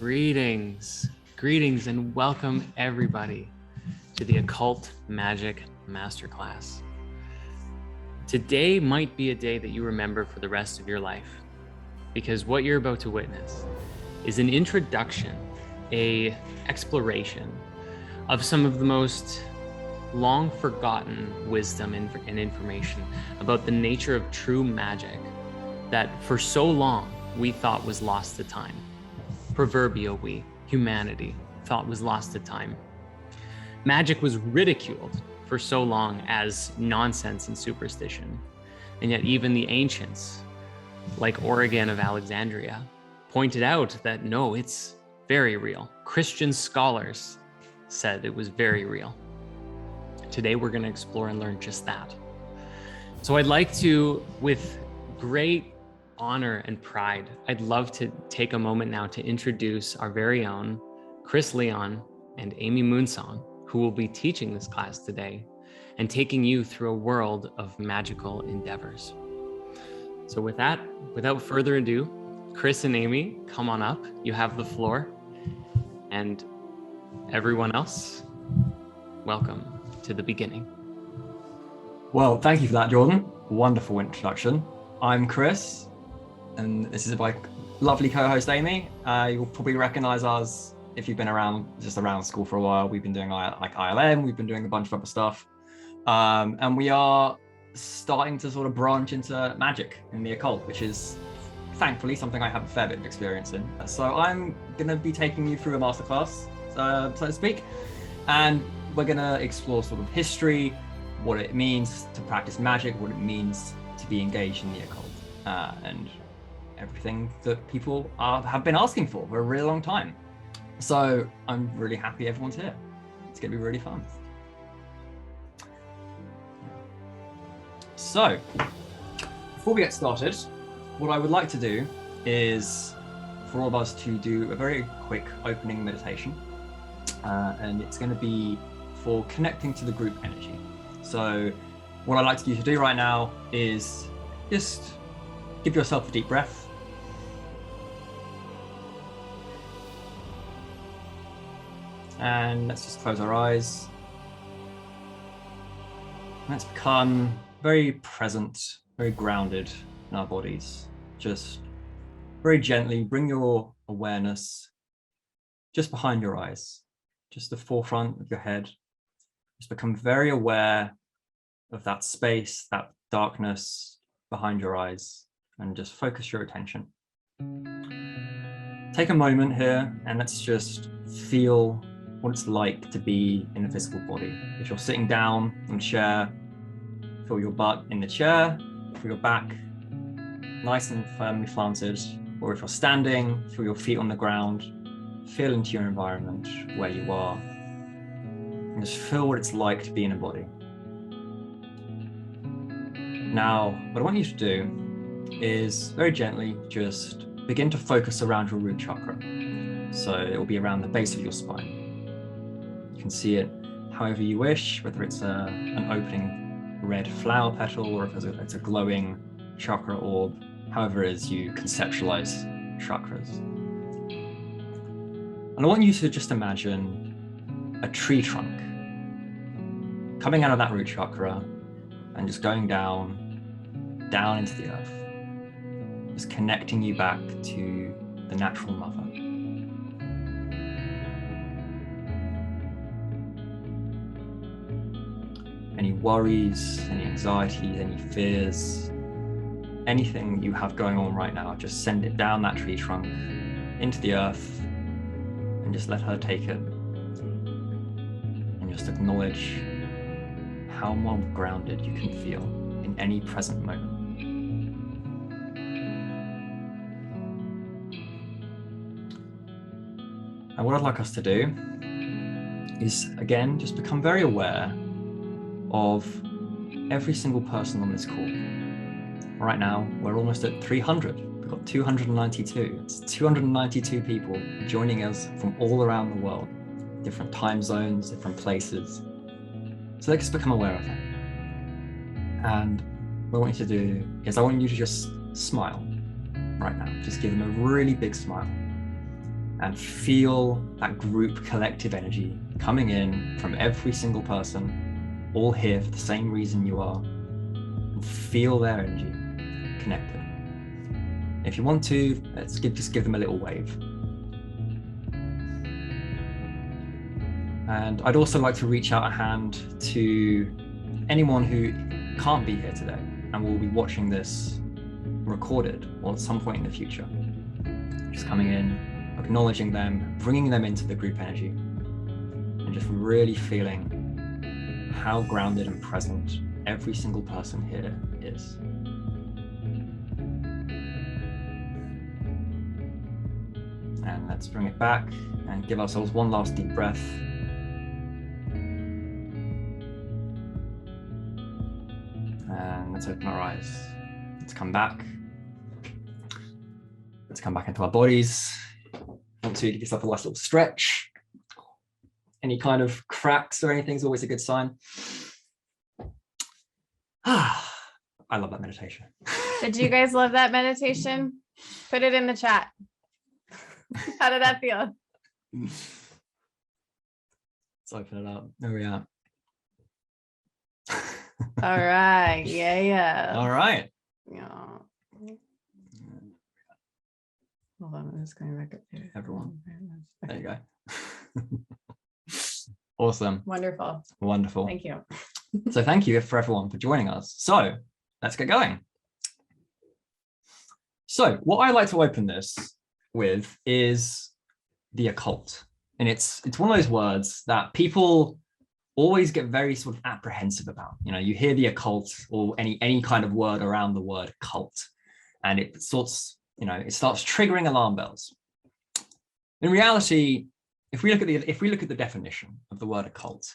Greetings, and welcome everybody to the Occult Magick Masterclass. Today might be a day that you remember for the rest of your life, because what you're about to witness is an introduction, an exploration of some of the most long forgotten wisdom and information about the nature of true magic that for so long we thought was lost to time. Proverbial humanity thought was lost to time. Magic was ridiculed for so long as nonsense and superstition. And yet even the ancients, like Origen of Alexandria, pointed out that no, it's very real. Christian scholars said it was very real. Today we're going to explore and learn just that. So I'd like to, with great honor and pride, I'd love to take a moment now to introduce our very own Chris Leon and Amy Moonsong, who will be teaching this class today and taking you through a world of magical endeavors. So with that, without further ado, Chris and Amy, come on up. You have the floor. And everyone else, welcome to the beginning. Well, thank you for that, Jordan. Wonderful introduction. I'm Chris, and this is my lovely co-host Amy. You'll probably recognize us if you've been around school for a while. We've been doing like ILM, we've been doing a bunch of other stuff. And we are starting to sort of branch into magic in the occult, which is thankfully something I have a fair bit of experience in. So I'm gonna be taking you through a masterclass, so to speak. And we're gonna explore sort of history, what it means to practice magic, what it means to be engaged in the occult, and everything that people have been asking for a really long time. So I'm really happy everyone's here. It's gonna be really fun. So before we get started, what I would like to do is for all of us to do a very quick opening meditation, and it's going to be for connecting to the group energy. So what I'd like you to do right now is just give yourself a deep breath. And let's just close our eyes. Let's become very present, very grounded in our bodies. Just very gently bring your awareness just behind your eyes, just the forefront of your head. Just become very aware of that space, that darkness behind your eyes, and just focus your attention. Take a moment here and let's just feel what it's like to be in a physical body. If you're sitting down on a chair, feel your butt in the chair, feel your back nice and firmly planted, or if you're standing, feel your feet on the ground, feel into your environment where you are, and just feel what it's like to be in a body. Now, what I want you to do is very gently just begin to focus around your root chakra. So it will be around the base of your spine. You can see it however you wish, whether it's an opening red flower petal or if it's a glowing chakra orb, however it is you conceptualize chakras. And I want you to just imagine a tree trunk coming out of that root chakra and just going down into the earth, just connecting you back to the natural mother. Any worries, any anxieties, any fears, anything you have going on right now, just send it down that tree trunk into the earth and just let her take it. And just acknowledge how more grounded you can feel in any present moment. And what I'd like us to do is, again, just become very aware of every single person on this call. Right now, we're almost at 300. We've got 292. It's 292 people joining us from all around the world, different time zones, different places. So let's become aware of that. And what I want you to do is I want you to just smile right now. Just give them a really big smile. and feel that group collective energy coming in from every single person, all here for the same reason you are, and feel their energy connected. If you want to, just give them a little wave. And I'd also like to reach out a hand to anyone who can't be here today and will be watching this recorded or at some point in the future. Just coming in, acknowledging them, bringing them into the group energy, and just really feeling how grounded and present every single person here is. And let's bring it back and give ourselves one last deep breath. And let's open our eyes. Let's come back. Let's come back into our bodies. Want to give yourself a nice little stretch. Any kind of cracks or anything is always a good sign. I love that meditation. Did you guys love that meditation? Put it in the chat. How did that feel? Let's open it up. There we are. All right. Yeah. All right. Yeah. Hold on, I'm just going back up there. Everyone. There you go. Awesome. Wonderful. Wonderful. Thank you. So thank you for everyone for joining us. So let's get going. So what I like to open this with is the occult. And it's one of those words that people always get very sort of apprehensive about. You know, you hear the occult or any kind of word around the word cult, and it starts triggering alarm bells. In reality, if we look at the definition of the word occult,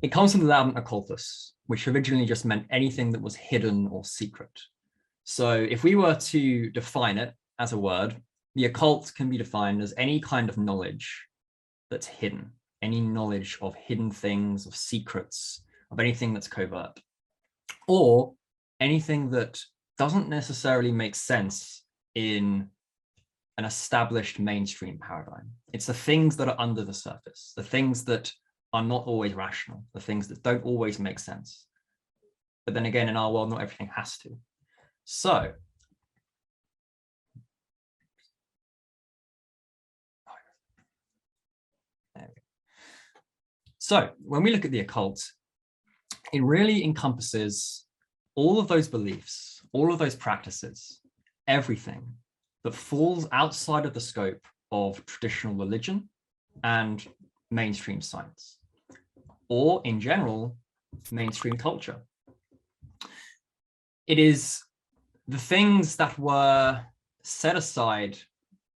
it comes from the Latin occultus, which originally just meant anything that was hidden or secret. So if we were to define it as a word, the occult can be defined as any kind of knowledge that's hidden, any knowledge of hidden things, of secrets, of anything that's covert, or anything that doesn't necessarily make sense in an established mainstream paradigm. It's the things that are under the surface, the things that are not always rational, the things that don't always make sense. But then again, in our world, not everything has to. So, when we look at the occult, it really encompasses all of those beliefs, all of those practices, everything that falls outside of the scope of traditional religion and mainstream science, or in general, mainstream culture. It is the things that were set aside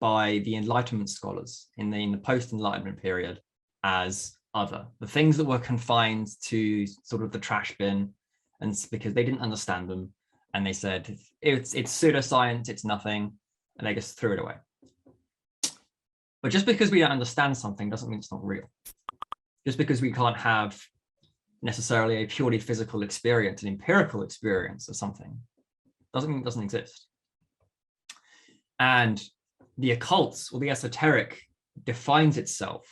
by the Enlightenment scholars in the post-Enlightenment period as other, the things that were confined to sort of the trash bin, and because they didn't understand them, and they said it's pseudoscience, it's nothing, and they just threw it away. But just because we don't understand something doesn't mean it's not real. Just because we can't have necessarily a purely physical experience, an empirical experience of something, doesn't mean it doesn't exist. And the occult or the esoteric defines itself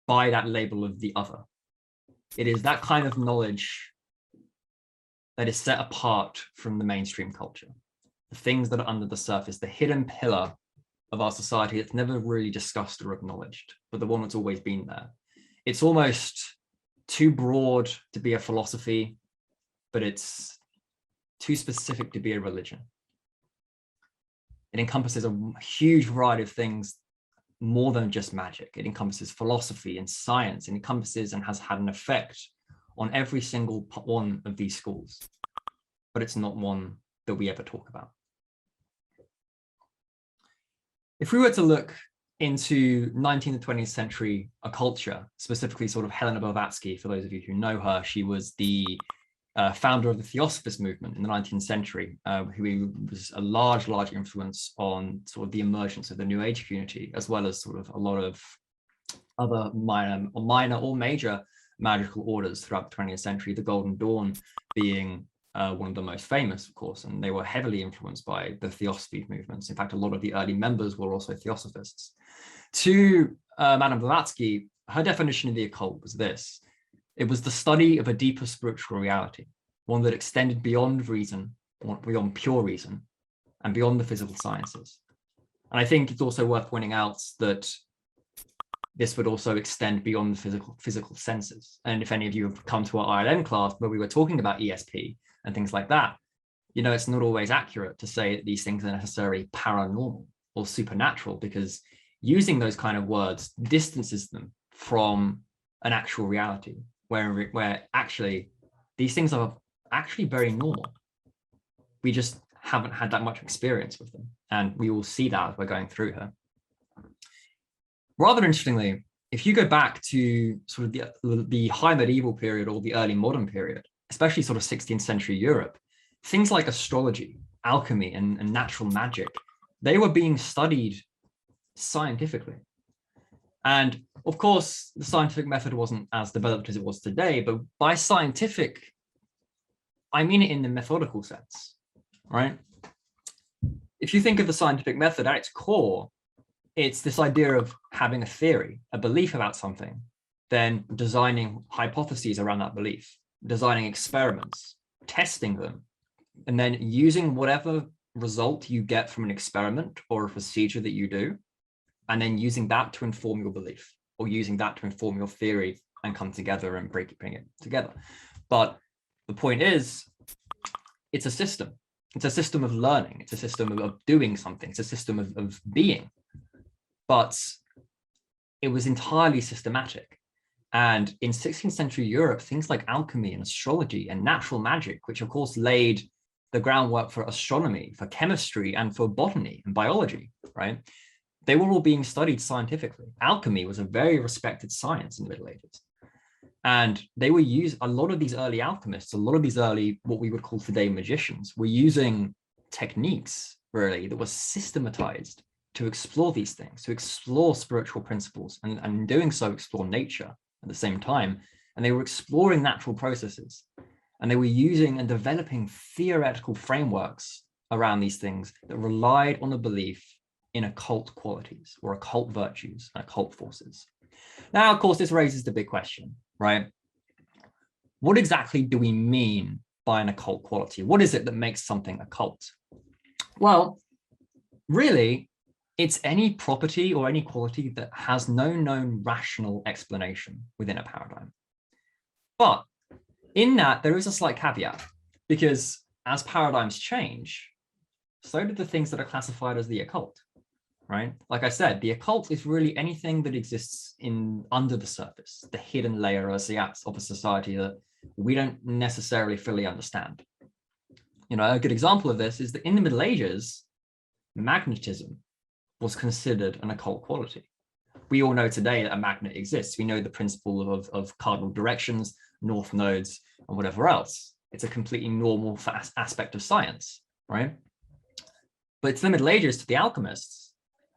by that label of the other. It is that kind of knowledge that is set apart from the mainstream culture, the things that are under the surface, the hidden pillar of our society that's never really discussed or acknowledged, but the one that's always been there. It's almost too broad to be a philosophy, but it's too specific to be a religion. It encompasses a huge variety of things, more than just magic. It encompasses philosophy and science. It encompasses and has had an effect on every single one of these schools, but it's not one that we ever talk about. If we were to look into 19th and 20th century occulture, specifically sort of Helena Blavatsky, for those of you who know her, she was the founder of the Theosophist movement in the 19th century, who was a large influence on sort of the emergence of the New Age community, as well as sort of a lot of other minor or major magical orders throughout the 20th century, the Golden Dawn being one of the most famous, of course, and they were heavily influenced by the theosophy movements. In fact, a lot of the early members were also theosophists. To Madame Blavatsky, her definition of the occult was this: it was the study of a deeper spiritual reality, one that extended beyond reason, beyond pure reason, and beyond the physical sciences. And I think it's also worth pointing out that this would also extend beyond the physical senses. And if any of you have come to our ILM class where we were talking about ESP and things like that, you know, it's not always accurate to say that these things are necessarily paranormal or supernatural, because using those kind of words distances them from an actual reality where actually these things are actually very normal. We just haven't had that much experience with them. And we will see that as we're going through here. Rather interestingly, if you go back to sort of the high medieval period or the early modern period, especially sort of 16th century Europe, things like astrology, alchemy, and natural magic, they were being studied scientifically. And of course, the scientific method wasn't as developed as it was today, but by scientific, I mean it in the methodical sense, right? If you think of the scientific method at its core, it's this idea of having a theory, a belief about something, then designing hypotheses around that belief, designing experiments, testing them, and then using whatever result you get from an experiment or a procedure that you do, and then using that to inform your belief, or using that to inform your theory and come together and bring it together. But the point is, it's a system. It's a system of learning. It's a system of doing something. It's a system of being. But it was entirely systematic. And in 16th century Europe, things like alchemy and astrology and natural magic, which of course laid the groundwork for astronomy, for chemistry, and for botany and biology, right? They were all being studied scientifically. Alchemy was a very respected science in the Middle Ages. And they were a lot of these early alchemists, a lot of these early, what we would call today magicians, were using techniques really that were systematized to explore these things, to explore spiritual principles, and in doing so, explore nature at the same time. And they were exploring natural processes, and they were using and developing theoretical frameworks around these things that relied on a belief in occult qualities or occult virtues and occult forces. Now, of course, this raises the big question, right? What exactly do we mean by an occult quality? What is it that makes something occult? Well, really, it's any property or any quality that has no known rational explanation within a paradigm. But in that, there is a slight caveat, because as paradigms change, so do the things that are classified as the occult, right? Like I said, the occult is really anything that exists under the surface, the hidden layer of a society that we don't necessarily fully understand. You know, a good example of this is that in the Middle Ages, magnetism was considered an occult quality. We all know today that a magnet exists. We know the principle of cardinal directions, north nodes, and whatever else. It's a completely normal aspect of science, right? But to the Middle Ages, to the alchemists,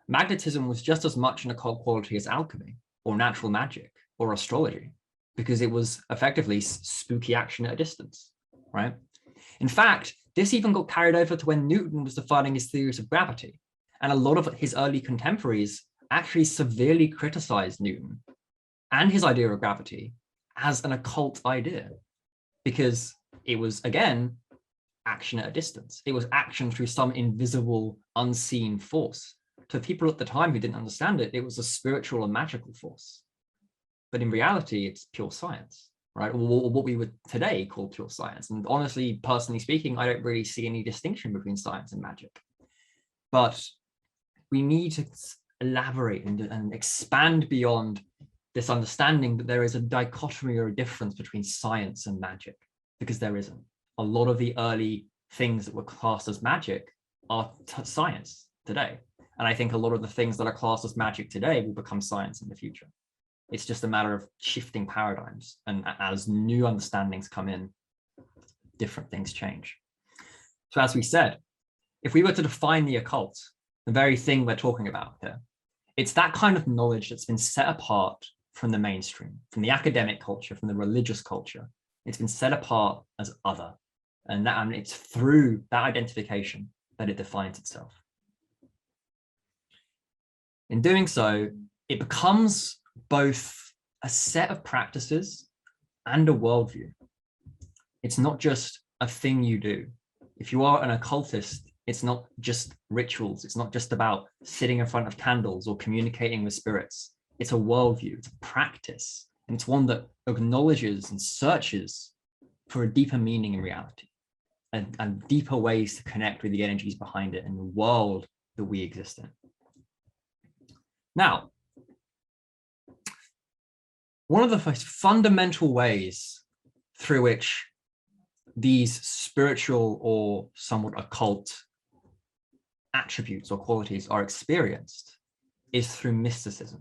magnetism was just as much an occult quality as alchemy or natural magic or astrology, because it was effectively spooky action at a distance, right? In fact, this even got carried over to when Newton was defining his theories of gravity. And a lot of his early contemporaries actually severely criticized Newton and his idea of gravity as an occult idea, because it was, again, action at a distance. It was action through some invisible, unseen force. To people at the time who didn't understand it, it was a spiritual and magical force. But in reality, it's pure science, right? Or what we would today call pure science. And honestly, personally speaking, I don't really see any distinction between science and magic. But we need to elaborate and expand beyond this understanding that there is a dichotomy or a difference between science and magic, because there isn't. A lot of the early things that were classed as magic are science today. And I think a lot of the things that are classed as magic today will become science in the future. It's just a matter of shifting paradigms. And as new understandings come in, different things change. So as we said, if we were to define the occult, the very thing we're talking about here, it's that kind of knowledge that's been set apart from the mainstream, from the academic culture, from the religious culture. It's been set apart as other, And it's through that identification that it defines itself. In doing so, it becomes both a set of practices and a worldview. It's not just a thing you do. If you are an occultist, it's not just rituals. It's not just about sitting in front of candles or communicating with spirits. It's a worldview, it's a practice, and it's one that acknowledges and searches for a deeper meaning in reality and deeper ways to connect with the energies behind it and the world that we exist in. Now, one of the most fundamental ways through which these spiritual or somewhat occult attributes or qualities are experienced is through mysticism.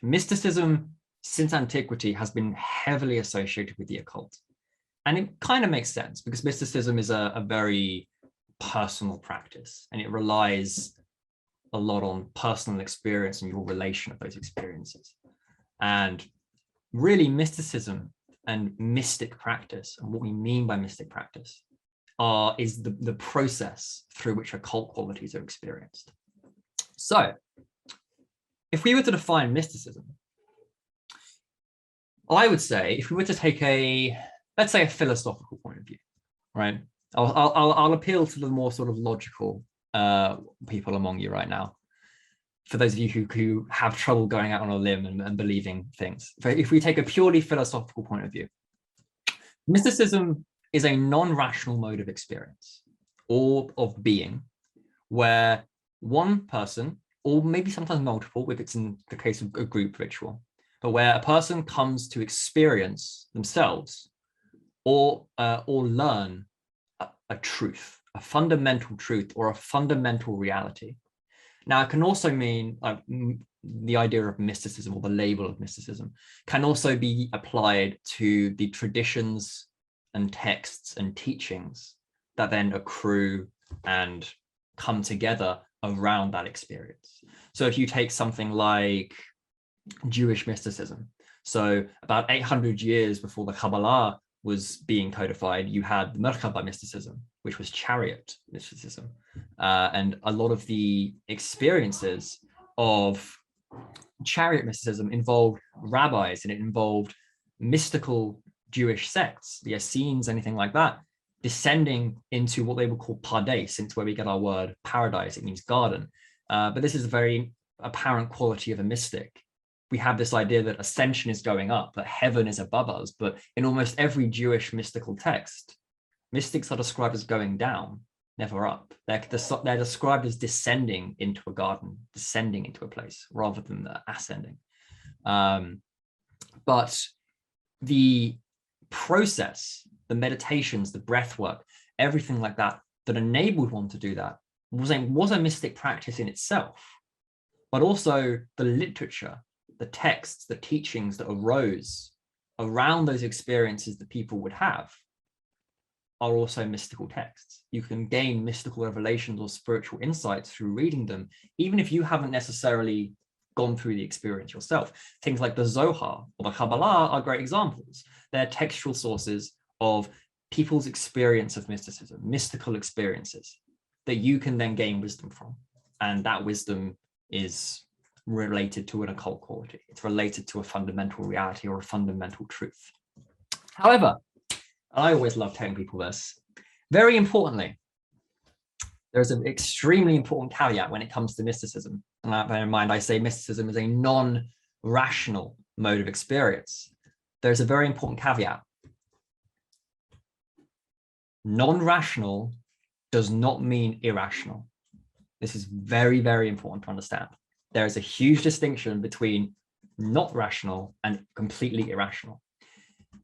Mysticism, since antiquity, has been heavily associated with the occult. And it kind of makes sense because mysticism is a very personal practice, and it relies a lot on personal experience and your relation of those experiences. And really, mysticism and mystic practice, and what we mean by mystic practice, is the process through which occult qualities are experienced. So, if we were to define mysticism, I would say, if we were to take let's say a philosophical point of view, right? I'll appeal to the more sort of logical people among you right now. For those of you who have trouble going out on a limb and believing things. If we take a purely philosophical point of view, mysticism is a non-rational mode of experience or of being where one person, or maybe sometimes multiple, if it's in the case of a group ritual, but where a person comes to experience themselves or learn a truth, a fundamental truth or a fundamental reality. Now, it can also mean the idea of mysticism, or the label of mysticism, can also be applied to the traditions and texts and teachings that then accrue and come together around that experience. So if you take something like Jewish mysticism, so about 800 years before the Kabbalah was being codified, you had the Merkaba mysticism, which was chariot mysticism. And a lot of the experiences of chariot mysticism involved rabbis, and it involved mystical Jewish sects, the Essenes, anything like that, descending into what they would call Pardes, into where we get our word paradise. It means garden. But this is a very apparent quality of a mystic. We have this idea that ascension is going up, that heaven is above us, but in almost every Jewish mystical text, mystics are described as going down, never up. They're described as descending into a garden, descending into a place, rather than ascending. But the process, the meditations, the breath work, everything like that, that enabled one to do that was a mystic practice in itself, but also the literature, the texts, the teachings that arose around those experiences that people would have are also mystical texts. You can gain mystical revelations or spiritual insights through reading them, even if you haven't necessarily gone through the experience yourself. Things like the Zohar or the Kabbalah are great examples. They're textual sources of people's experience of mysticism, mystical experiences that you can then gain wisdom from. And that wisdom is related to an occult quality. It's related to a fundamental reality or a fundamental truth. However, I always love telling people this, very importantly, there's an extremely important caveat when it comes to mysticism. And bear in mind, I say mysticism is a non-rational mode of experience. There's a very important caveat. Non-rational does not mean irrational. This is very, very important to understand. There is a huge distinction between not rational and completely irrational.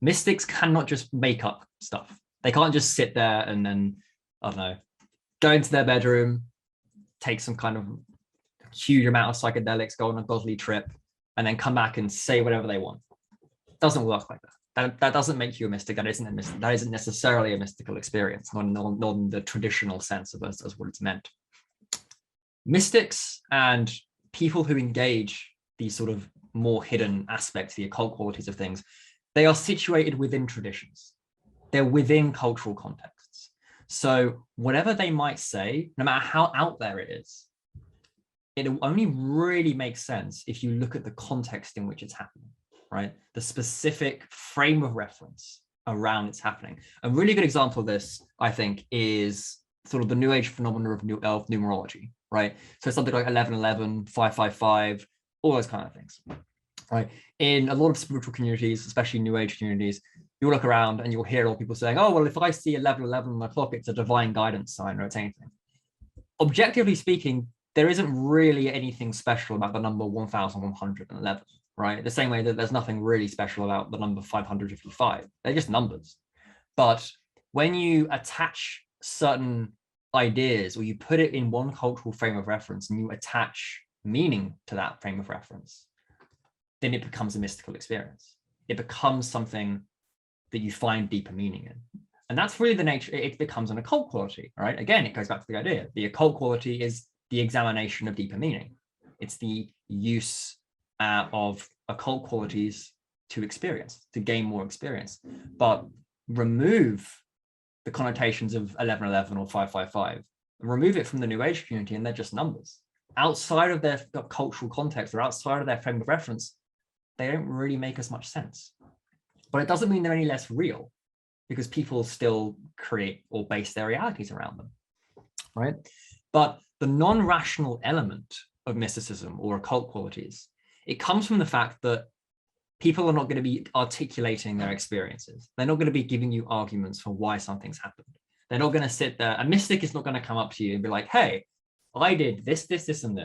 Mystics cannot just make up stuff. They can't just sit there and then, I don't know, go into their bedroom, take some kind of huge amount of psychedelics, go on a godly trip, and then come back and say whatever they want. It doesn't work like that. That doesn't make you a mystic. That isn't necessarily a mystical experience, not in the traditional sense of as what it's meant. Mystics and people who engage these sort of more hidden aspects, the occult qualities of things, they are situated within traditions. They're within cultural contexts. So whatever they might say, no matter how out there it is, it only really makes sense if you look at the context in which it's happening, right? The specific frame of reference around it's happening. A really good example of this, I think, is sort of the New Age phenomena of numerology, right? So something like 1111, 555, all those kind of things, right? In a lot of spiritual communities, especially New Age communities, you'll look around and you'll hear all people saying, oh, well, if I see 1111 on my clock, it's a divine guidance sign, or it's anything. Objectively speaking, there isn't really anything special about the number 1111, right? The same way that there's nothing really special about the number 555. They're just numbers. But when you attach certain ideas, or you put it in one cultural frame of reference and you attach meaning to that frame of reference, then it becomes a mystical experience. It becomes something that you find deeper meaning in. And that's really the nature, it becomes an occult quality, right? Again, it goes back to the idea. The occult quality is the examination of deeper meaning. It's the use of occult qualities to experience, to gain more experience. But remove the connotations of 1111 or 555, remove it from the New Age community, and they're just numbers. Outside of their cultural context, or outside of their frame of reference, they don't really make as much sense. But it doesn't mean they're any less real, because people still create or base their realities around them, right? But the non-rational element of mysticism or occult qualities, it comes from the fact that people are not going to be articulating their experiences. They're not going to be giving you arguments for why something's happened. They're not going to sit there. A mystic is not going to come up to you and be like, hey, I did this, this, this, and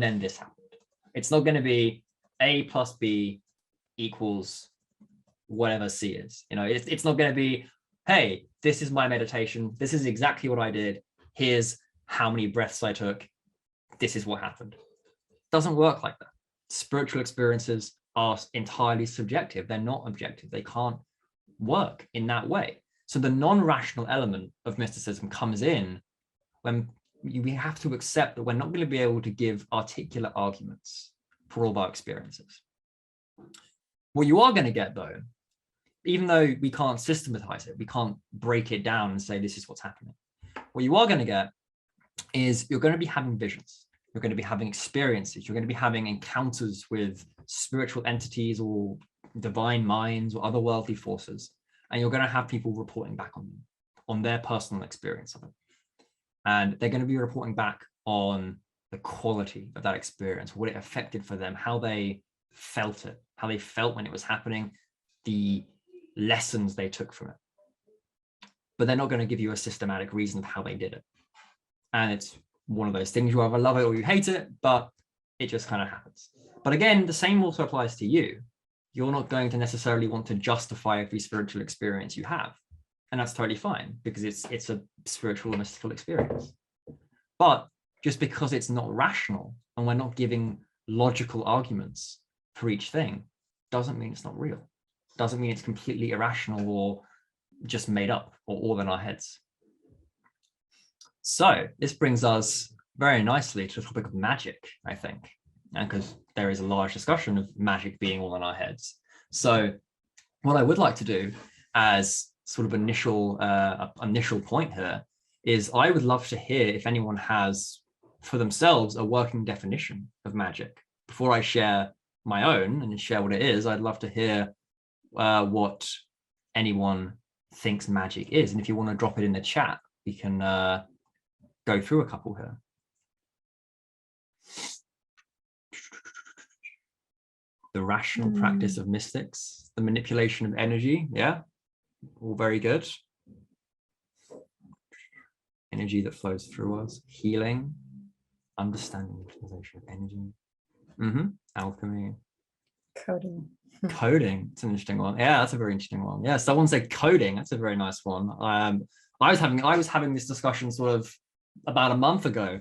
then this happened. It's not going to be A plus B equals whatever C is. You know, it's not going to be, hey, this is my meditation. This is exactly what I did. Here's how many breaths I took. This is what happened. It doesn't work like that. Spiritual experiences are entirely subjective. They're not objective. They can't work in that way. So the non-rational element of mysticism comes in when we have to accept that we're not going to be able to give articulate arguments for all of our experiences. What you are going to get, though, even though we can't systematize it, we can't break it down and say this is what's happening. What you are going to get is you're going to be having visions. You're going to be having experiences. You're going to be having encounters with spiritual entities or divine minds or otherworldly forces. And you're going to have people reporting back on them, on their personal experience of it. And they're going to be reporting back on the quality of that experience, what it affected for them, how they felt it, how they felt when it was happening, the lessons they took from it. But they're not going to give you a systematic reason of how they did it. And it's one of those things, you either love it or you hate it, but it just kind of happens. But again, the same also applies to you. You're not going to necessarily want to justify every spiritual experience you have. And that's totally fine, because it's a spiritual or mystical experience. But just because it's not rational and we're not giving logical arguments for each thing, doesn't mean it's not real. Doesn't mean it's completely irrational or just made up or all in our heads. So this brings us very nicely to the topic of magic, I think, and because there is a large discussion of magic being all in our heads. So what I would like to do as sort of initial point here is I would love to hear if anyone has for themselves a working definition of magic. Before I share my own and share what it is, I'd love to hear what anyone thinks magic is. And if you want to drop it in the chat, we can go through a couple here. The rational practice of mystics, the manipulation of energy. Yeah, all very good. Energy that flows through us, healing, understanding, utilization of energy. Alchemy. Coding. It's an interesting one. Yeah, that's a very interesting one. Yeah, someone said coding. That's a very nice one. I was having this discussion sort of about a month ago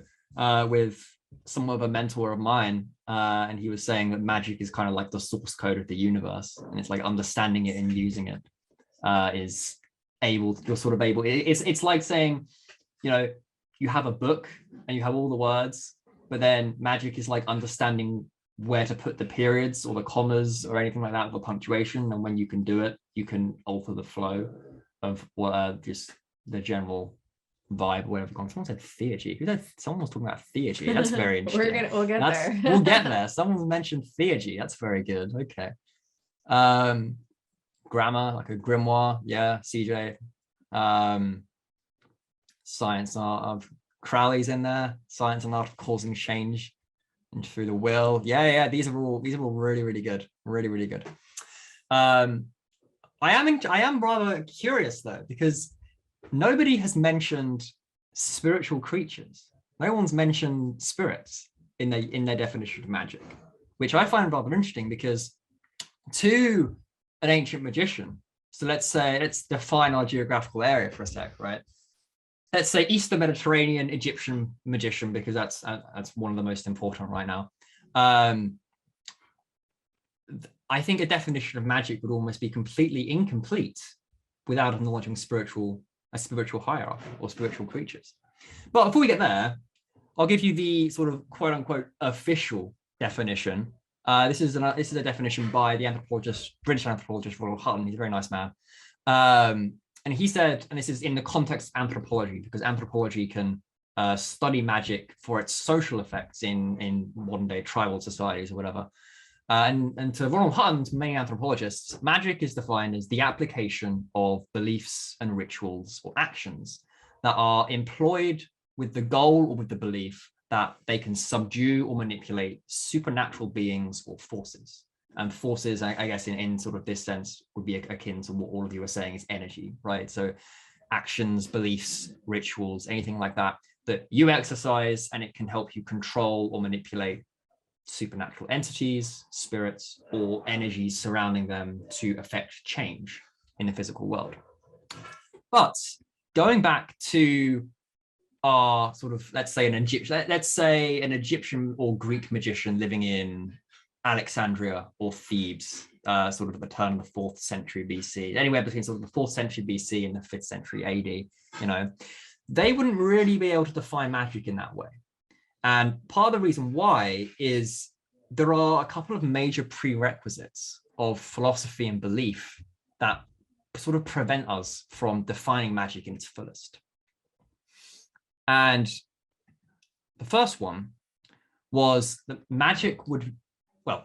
with some of a mentor of mine, and he was saying that magic is kind of like the source code of the universe, and it's like understanding it and using it is able. You're sort of able. It's like saying, you know, you have a book and you have all the words, but then magic is like understanding where to put the periods or the commas or anything like that, or punctuation, and when you can do it, you can alter the flow of what just the general vibe, whatever. Someone said theurgy. Someone was talking about theurgy. That's very interesting. We'll get there. We'll get there. Someone mentioned theurgy. That's very good. Okay. Grammar, like a grimoire. Yeah, CJ. Science and art of Crowley's in there. Science and art of causing change and through the will. Yeah. These are all really, really good. Really, really good. I am rather curious though, because nobody has mentioned spiritual creatures. No one's mentioned spirits in their definition of magic, which I find rather interesting, because to an ancient magician, so let's define our geographical area for a sec, right? Let's say Eastern Mediterranean Egyptian magician, because that's one of the most important right now. I think a definition of magic would almost be completely incomplete without acknowledging a spiritual hierarchy or spiritual creatures. But before we get there, I'll give you the sort of quote unquote official definition. This is a definition by the British anthropologist Ronald Hutton. He's a very nice man. And he said, and this is in the context of anthropology, because anthropology can study magic for its social effects in modern day tribal societies or whatever. And to Ronald Hutton's many anthropologists, magic is defined as the application of beliefs and rituals or actions that are employed with the goal or with the belief that they can subdue or manipulate supernatural beings or forces. And forces, I guess, in sort of this sense, would be akin to what all of you are saying is energy, right? So actions, beliefs, rituals, anything like that you exercise, and it can help you control or manipulate supernatural entities, spirits, or energies surrounding them to affect change in the physical world. But going back to our sort of, let's say an Egyptian or Greek magician living in Alexandria or Thebes, sort of at the turn of the 4th century BC, anywhere between sort of the 4th century BC and the 5th century AD, they wouldn't really be able to define magic in that way. And part of the reason why is there are a couple of major prerequisites of philosophy and belief that sort of prevent us from defining magic in its fullest. And the first one was that magic would,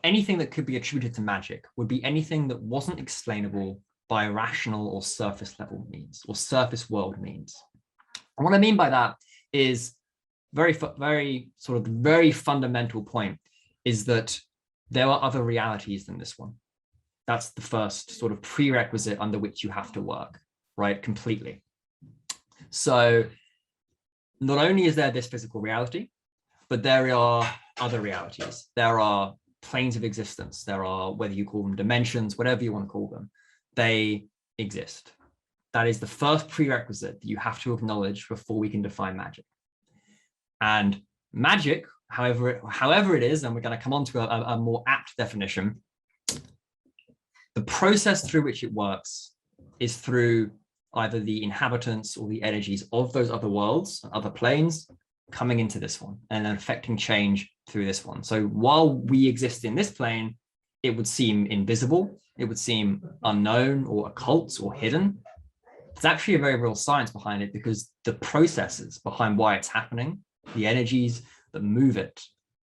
anything that could be attributed to magic would be anything that wasn't explainable by rational or surface level means or surface world means. And what I mean by that is very fundamental point is that there are other realities than this one. That's the first sort of prerequisite under which you have to work, right? Completely. So not only is there this physical reality, but there are other realities. There are planes of existence. There are, whether you call them dimensions, whatever you want to call them, they exist. That is the first prerequisite that you have to acknowledge before we can define magic. And magic, however it is, and we're going to come on to a more apt definition, the process through which it works is through either the inhabitants or the energies of those other worlds, other planes, coming into this one and then affecting change through this one. So while we exist in this plane, it would seem invisible, it would seem unknown or occult or hidden. There's actually a very real science behind it, because the processes behind why it's happening, the energies that move it,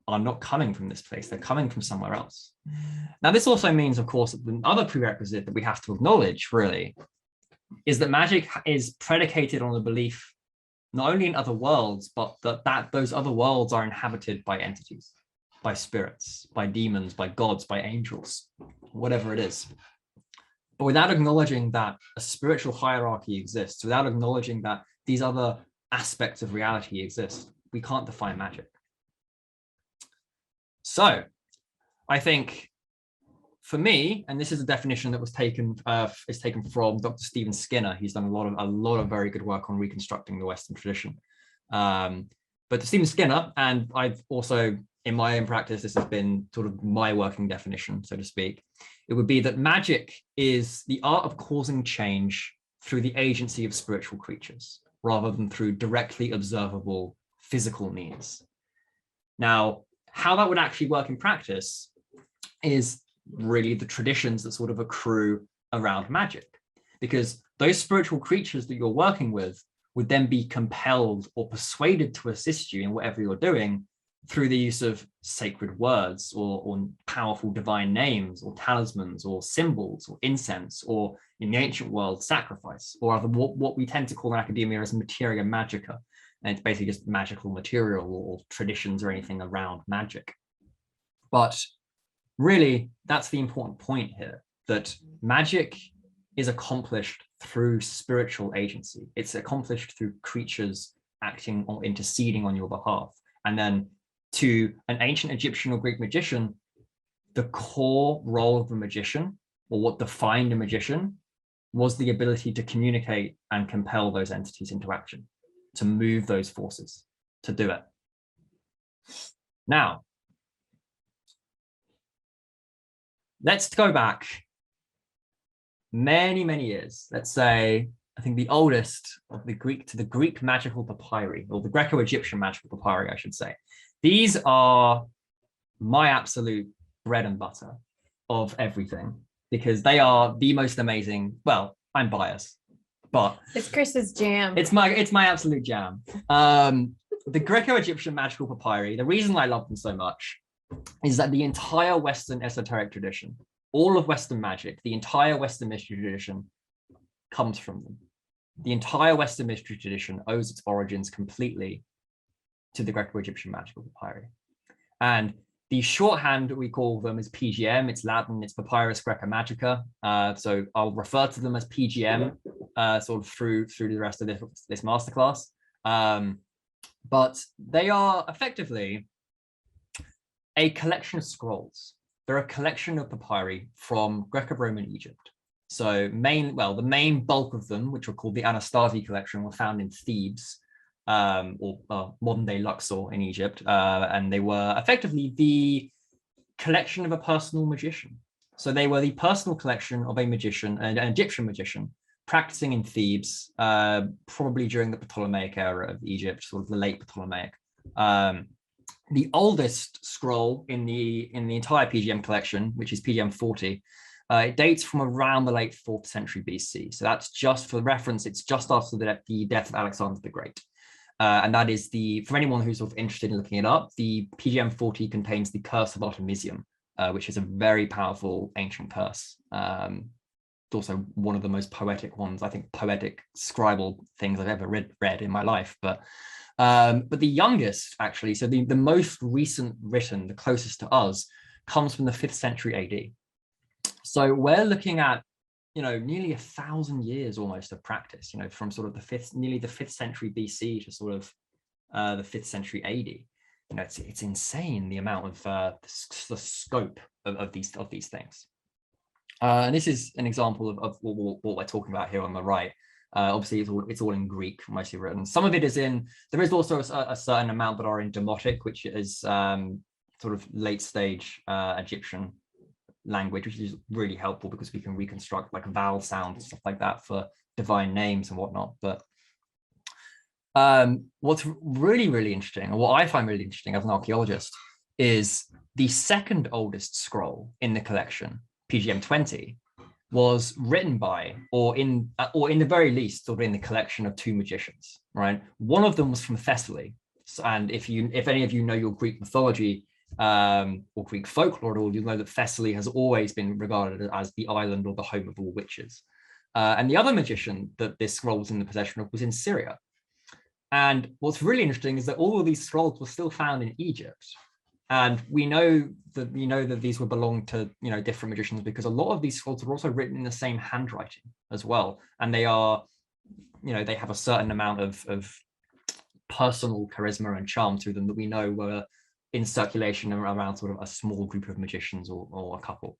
are not coming from this place, they're coming from somewhere else. Now, this also means, of course, that the other prerequisite that we have to acknowledge, really, is that magic is predicated on the belief not only in other worlds, but that those other worlds are inhabited by entities, by spirits, by demons, by gods, by angels, whatever it is. But without acknowledging that a spiritual hierarchy exists, without acknowledging that these other aspects of reality exist, we can't define magic. So I think for me, and this is a definition that was taken from Dr. Stephen Skinner. He's done a lot of very good work on reconstructing the Western tradition. But to Stephen Skinner, and I've also, in my own practice, this has been sort of my working definition, so to speak, it would be that magic is the art of causing change through the agency of spiritual creatures, rather than through directly observable physical means. Now, how that would actually work in practice is really the traditions that sort of accrue around magic, because those spiritual creatures that you're working with would then be compelled or persuaded to assist you in whatever you're doing through the use of sacred words or powerful divine names or talismans or symbols or incense, or in the ancient world, sacrifice, or other, what we tend to call in academia as materia magica. And it's basically just magical material or traditions or anything around magic. But really, that's the important point here, that magic is accomplished through spiritual agency. It's accomplished through creatures acting or interceding on your behalf. And then to an ancient Egyptian or Greek magician, the core role of a magician, or what defined a magician, was the ability to communicate and compel those entities into action, to move those forces, to do it. Now, let's go back many, many years. Let's say, I think the oldest of the Greek magical papyri, or the Greco-Egyptian magical papyri, I should say. These are my absolute bread and butter of everything, because they are the most amazing. Well, I'm biased, but It's Chris's jam. it's my absolute jam. The Greco-Egyptian magical papyri, the reason I love them so much is that the entire Western esoteric tradition, all of Western magic, the entire Western mystery tradition comes from them. The entire Western mystery tradition owes its origins completely to the Greco-Egyptian magical papyri. And the shorthand we call them is PGM. It's Latin, it's Papyrus Greco Magica. So I'll refer to them as PGM sort of through the rest of this masterclass. But they are effectively a collection of scrolls. They're a collection of papyri from Greco-Roman Egypt. So the main bulk of them, which were called the Anastasi collection, were found in Thebes, or modern-day Luxor in Egypt, and they were effectively the collection of a personal magician. So they were the personal collection of a magician, an Egyptian magician, practicing in Thebes, probably during the Ptolemaic era of Egypt, sort of the late Ptolemaic. The oldest scroll in the entire PGM collection, which is PGM 40, it dates from around the late 4th century BC. So that's just for reference, it's just after the death of Alexander the Great. And that is for anyone who's sort of interested in looking it up, the PGM 40 contains the Curse of Artemisium, which is a very powerful ancient curse. It's also one of the most poetic ones, I think, poetic scribal things I've ever read in my life. But the youngest, actually, so the most recent written, the closest to us, comes from the 5th century AD. So we're looking at, nearly 1,000 years almost of practice, from sort of nearly the 5th century BC to sort of the 5th century AD. It's insane the amount of the scope of these things. And this is an example of what we're talking about here on the right. Obviously, it's all in Greek, mostly written. Some of it is there is also a certain amount that are in Demotic, which is sort of late stage Egyptian language, which is really helpful because we can reconstruct like vowel sounds and stuff like that for divine names and whatnot. But what's really, really interesting, or what I find really interesting as an archaeologist, is the second oldest scroll in the collection, PGM 20, was written by, or in the very least, sort of in the collection of two magicians, right? One of them was from Thessaly, and if any of you know your Greek mythology or Greek folklore at all, you'll know that Thessaly has always been regarded as the island or the home of all witches. And the other magician that this scroll was in the possession of was in Syria. And what's really interesting is that all of these scrolls were still found in Egypt. And we know that these would belong to different magicians because a lot of these scrolls are also written in the same handwriting as well, and they are, they have a certain amount of personal charisma and charm to them that we know were in circulation around sort of a small group of magicians or a couple.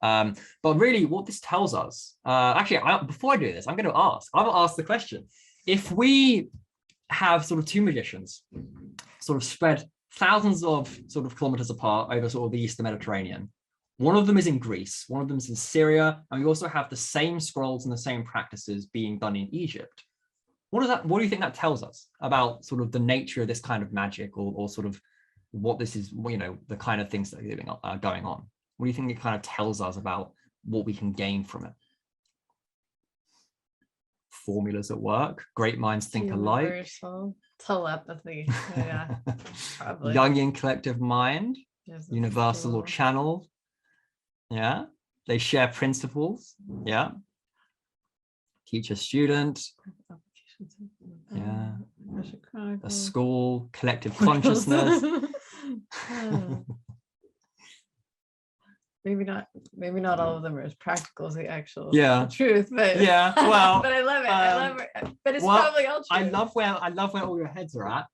But really, what this tells us, before I do this, I'll ask the question: if we have sort of two magicians, sort of spread thousands of sort of kilometers apart over sort of the Eastern Mediterranean. One of them is in Greece, one of them is in Syria, and we also have the same scrolls and the same practices being done in Egypt. What do you think that tells us about sort of the nature of this kind of magic, or sort of what this is, the kind of things that are going on? What do you think it kind of tells us about what we can gain from it? formulas at work. Great minds think alike. Universal telepathy. Yeah, probably. Jungian collective mind, Yes, universal or cool. channel. Yeah, they share principles. Yeah, teacher student. Yeah, a school, collective consciousness. Maybe not all of them are as practical as the actual Yeah. truth, but Yeah, well, but I love it. I love it. But it's probably all true. I love where all your heads are at.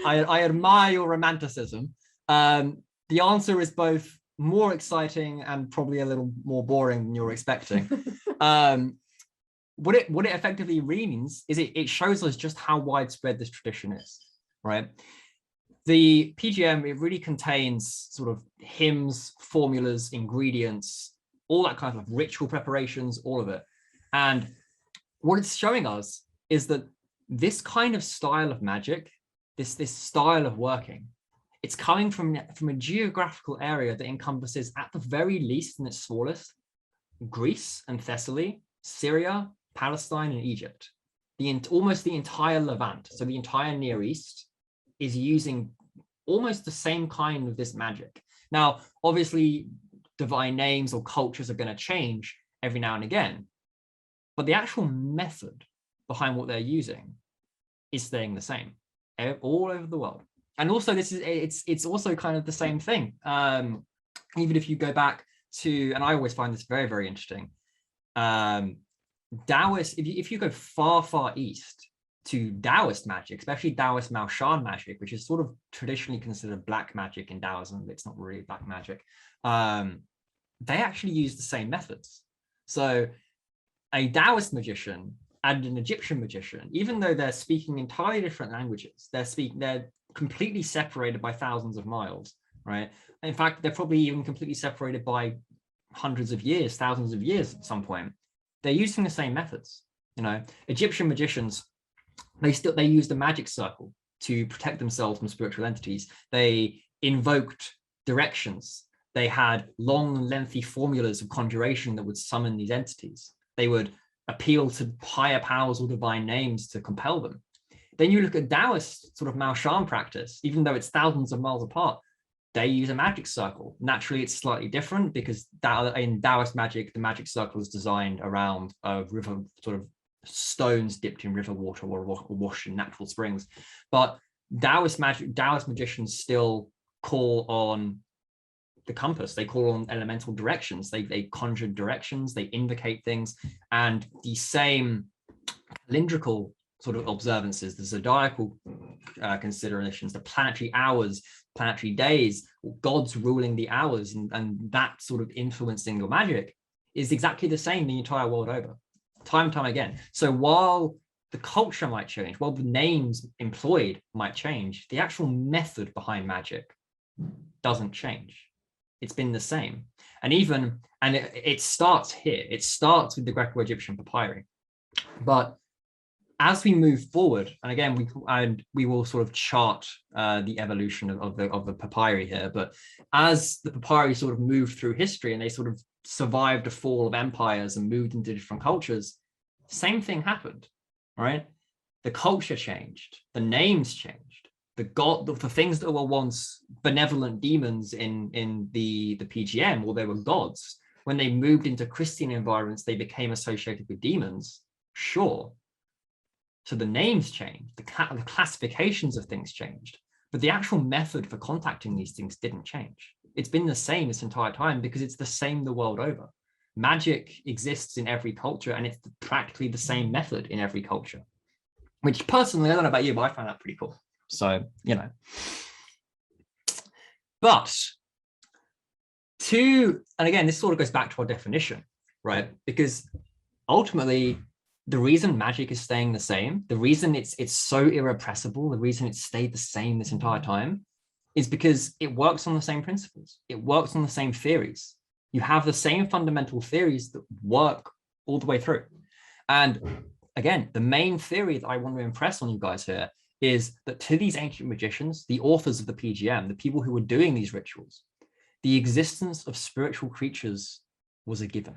I admire your romanticism. The answer is both more exciting and probably a little more boring than you're expecting. What it effectively means is it shows us just how widespread this tradition is, right? The PGM, it really contains sort of hymns, formulas, ingredients, all that kind of ritual preparations, all of it. And what it's showing us is that this kind of style of magic, this style of working, it's coming from a geographical area that encompasses, at the very least in its smallest, Greece and Thessaly, Syria, Palestine, and Egypt. Almost the entire Levant, so the entire Near East, is using almost the same kind of this magic. Now, obviously, divine names or cultures are going to change every now and again, but the actual method behind what they're using is staying the same all over the world. And also, it's also kind of the same thing. Even if you go back to, and I always find this very, very interesting, Taoist, if you go far east to Taoist magic, especially Taoist Maoshan magic, which is sort of traditionally considered black magic in Taoism, but it's not really black magic, they actually use the same methods. So a Taoist magician and an Egyptian magician, even though they're speaking entirely different languages, they're completely separated by thousands of miles, right? In fact, they're probably even completely separated by hundreds of years, thousands of years at some point. They're using the same methods. You know, Egyptian magicians, they used a magic circle to protect themselves from spiritual entities. They invoked directions. They had long, lengthy formulas of conjuration that would summon these entities. They would appeal to higher powers or divine names to compel them. Then you look at Taoist sort of Maoshan practice, even though it's thousands of miles apart, they use a magic circle. Naturally, it's slightly different because in Taoist magic, the magic circle is designed around a river, sort of stones dipped in river water or washed in natural springs. But Taoist magicians still call on the compass. They call on elemental directions. They conjure directions, they invocate things, and the same calendrical sort of observances, the zodiacal considerations, the planetary hours, planetary days, gods ruling the hours, and that sort of influencing your magic is exactly the same the entire world over, time and time again. So while the culture might change, while the names employed might change, the actual method behind magic doesn't change. It's been the same. And it starts here. It starts with the Greco-Egyptian papyri. But as we move forward, and again, we will sort of chart the evolution of the papyri here, but as the papyri sort of moved through history and they sort of survived the fall of empires and moved into different cultures, same thing happened, right? The culture changed, the names changed, the things that were once benevolent demons in the PGM, or they were gods, when they moved into Christian environments, they became associated with demons, sure. So the names changed, the classifications of things changed, but the actual method for contacting these things didn't change. It's been the same this entire time because it's the same the world over. Magic exists in every culture and it's practically the same method in every culture, which personally, I don't know about you, but I find that pretty cool. So, you know. But and again, this sort of goes back to our definition, right? Because ultimately, the reason magic is staying the same, the reason it's so irrepressible, the reason it's stayed the same this entire time is because it works on the same principles. It works on the same theories. You have the same fundamental theories that work all the way through. And again, the main theory that I want to impress on you guys here is that to these ancient magicians, the authors of the PGM, the people who were doing these rituals, the existence of spiritual creatures was a given.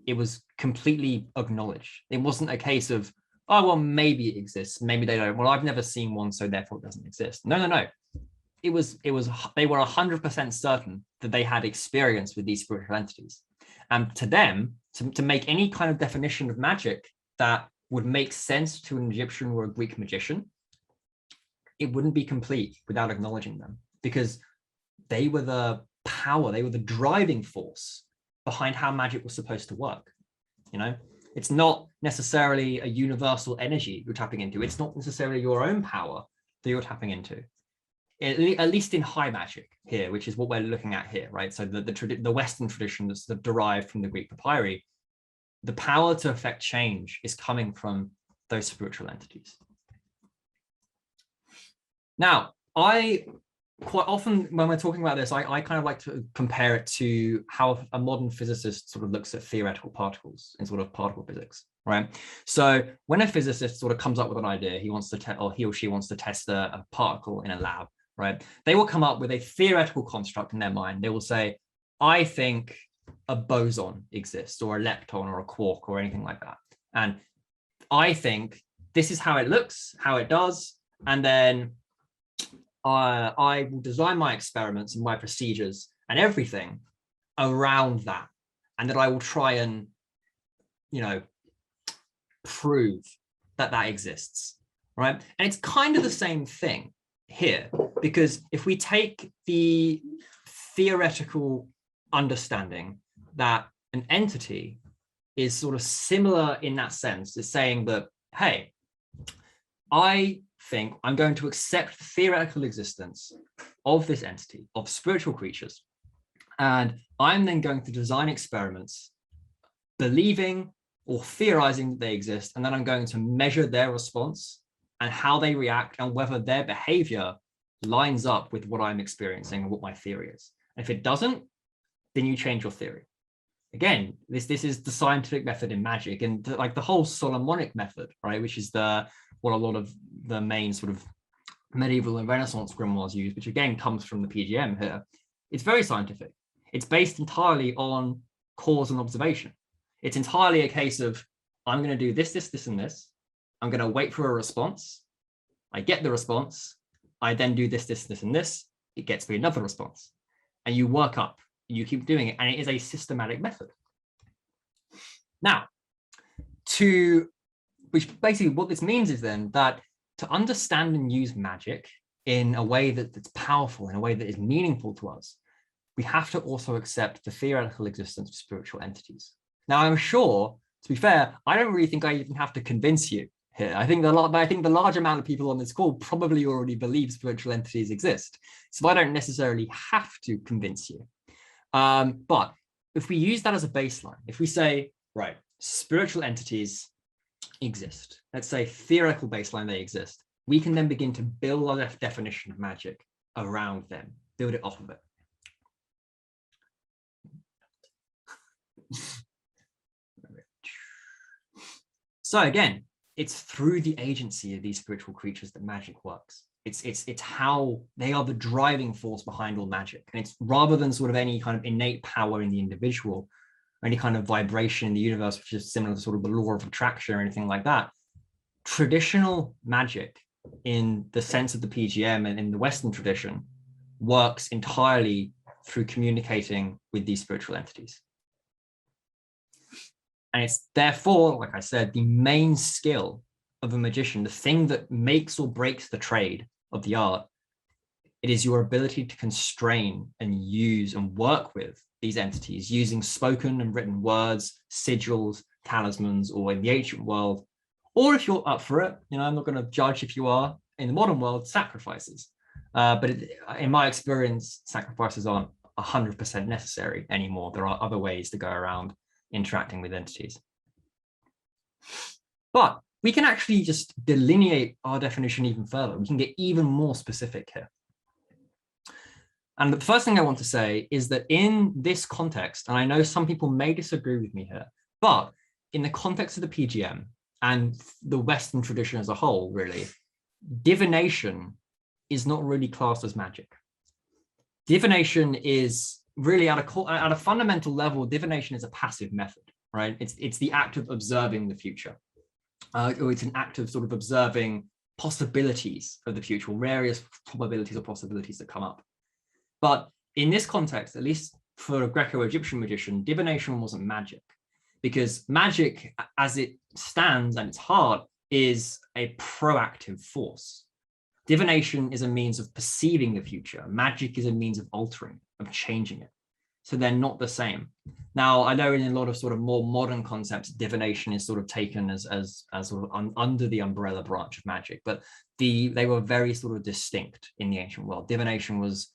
it was completely acknowledged. It wasn't a case of, oh, well, maybe it exists, maybe they don't. Well, I've never seen one, so therefore it doesn't exist. No, no, no. They were 100% certain that they had experience with these spiritual entities. And to them, to make any kind of definition of magic that would make sense to an Egyptian or a Greek magician, it wouldn't be complete without acknowledging them, because they were the power, they were the driving force behind how magic was supposed to work. You know, it's not necessarily a universal energy you're tapping into. It's not necessarily your own power that you're tapping into, at least in high magic here, which is what we're looking at here, right? So the Western tradition that's derived from the Greek papyri, the power to affect change is coming from those spiritual entities. Now, I quite often, when we're talking about this, I kind of like to compare it to how a modern physicist sort of looks at theoretical particles in sort of particle physics, right? So when a physicist sort of comes up with an idea, he wants to or he or she wants to test a particle in a lab, right? They will come up with a theoretical construct in their mind. They will say, I think a boson exists, or a lepton, or a quark, or anything like that. And I think this is how it looks, how it does, and then I will design my experiments and my procedures and everything around that. And that I will try and, you know, prove that that exists, right? And it's kind of the same thing here, because if we take the theoretical understanding that an entity is sort of similar in that sense, it's saying that, hey, I think I'm going to accept the theoretical existence of this entity, of spiritual creatures, and I'm then going to design experiments believing or theorizing that they exist, and then I'm going to measure their response and how they react and whether their behavior lines up with what I'm experiencing and what my theory is. And if it doesn't, then you change your theory. Again, this is the scientific method in magic, and like the whole Solomonic method, right, which is what a lot of the main sort of medieval and Renaissance grimoires use, which again comes from the PGM here. It's very scientific. It's based entirely on cause and observation. It's entirely a case of, I'm going to do this, this, this, and this. I'm going to wait for a response. I get the response. I then do this, this, this, and this. It gets me another response. And you work up. You keep doing it, and it is a systematic method. Now, which basically what this means is then that to understand and use magic in a way that's powerful, in a way that is meaningful to us, we have to also accept the theoretical existence of spiritual entities. Now, I'm sure, to be fair, I don't really think I even have to convince you here. I think the large amount of people on this call probably already believe spiritual entities exist. So I don't necessarily have to convince you. But if we use that as a baseline, if we say, right, spiritual entities exist, let's say theoretical baseline, they exist, we can then begin to build our definition of magic around them, build it off of it. So again, it's through the agency of these spiritual creatures that magic works. It's how they are the driving force behind all magic. And it's rather than sort of any kind of innate power in the individual, or any kind of vibration in the universe, which is similar to sort of the law of attraction or anything like that. Traditional magic, in the sense of the PGM and in the Western tradition, works entirely through communicating with these spiritual entities. And it's therefore, like I said, the main skill of a magician, the thing that makes or breaks the trade of the art. It is your ability to constrain and use and work with these entities using spoken and written words, sigils, talismans, or in the ancient world, or if you're up for it, you know, I'm not going to judge if you are, in the modern world, sacrifices. In my experience, sacrifices aren't 100% necessary anymore. There are other ways to go around interacting with entities. But we can actually just delineate our definition even further. We can get even more specific here. And the first thing I want to say is that in this context, and I know some people may disagree with me here, but in the context of the PGM and the Western tradition as a whole, really, divination is not really classed as magic. Divination is really at a fundamental level, divination is a passive method, right? It's the act of observing the future, or it's an act of sort of observing possibilities of the future, or various probabilities or possibilities that come up. But in this context, at least for a Greco-Egyptian magician, divination wasn't magic, because magic as it stands at its heart is a proactive force. Divination is a means of perceiving the future. Magic is a means of altering, of changing it. So they're not the same. Now, I know in a lot of sort of more modern concepts, divination is sort of taken as sort of under the umbrella branch of magic, but they were very sort of distinct in the ancient world. Divination was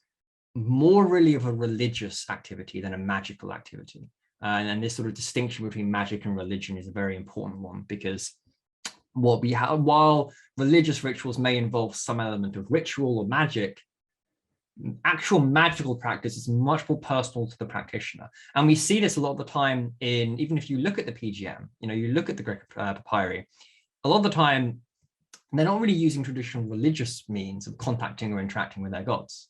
more really of a religious activity than a magical activity. And this sort of distinction between magic and religion is a very important one, because what we have, while religious rituals may involve some element of ritual or magic, actual magical practice is much more personal to the practitioner. And we see this a lot of the time in, even if you look at the PGM, you look at the Greco Papyri, a lot of the time, they're not really using traditional religious means of contacting or interacting with their gods.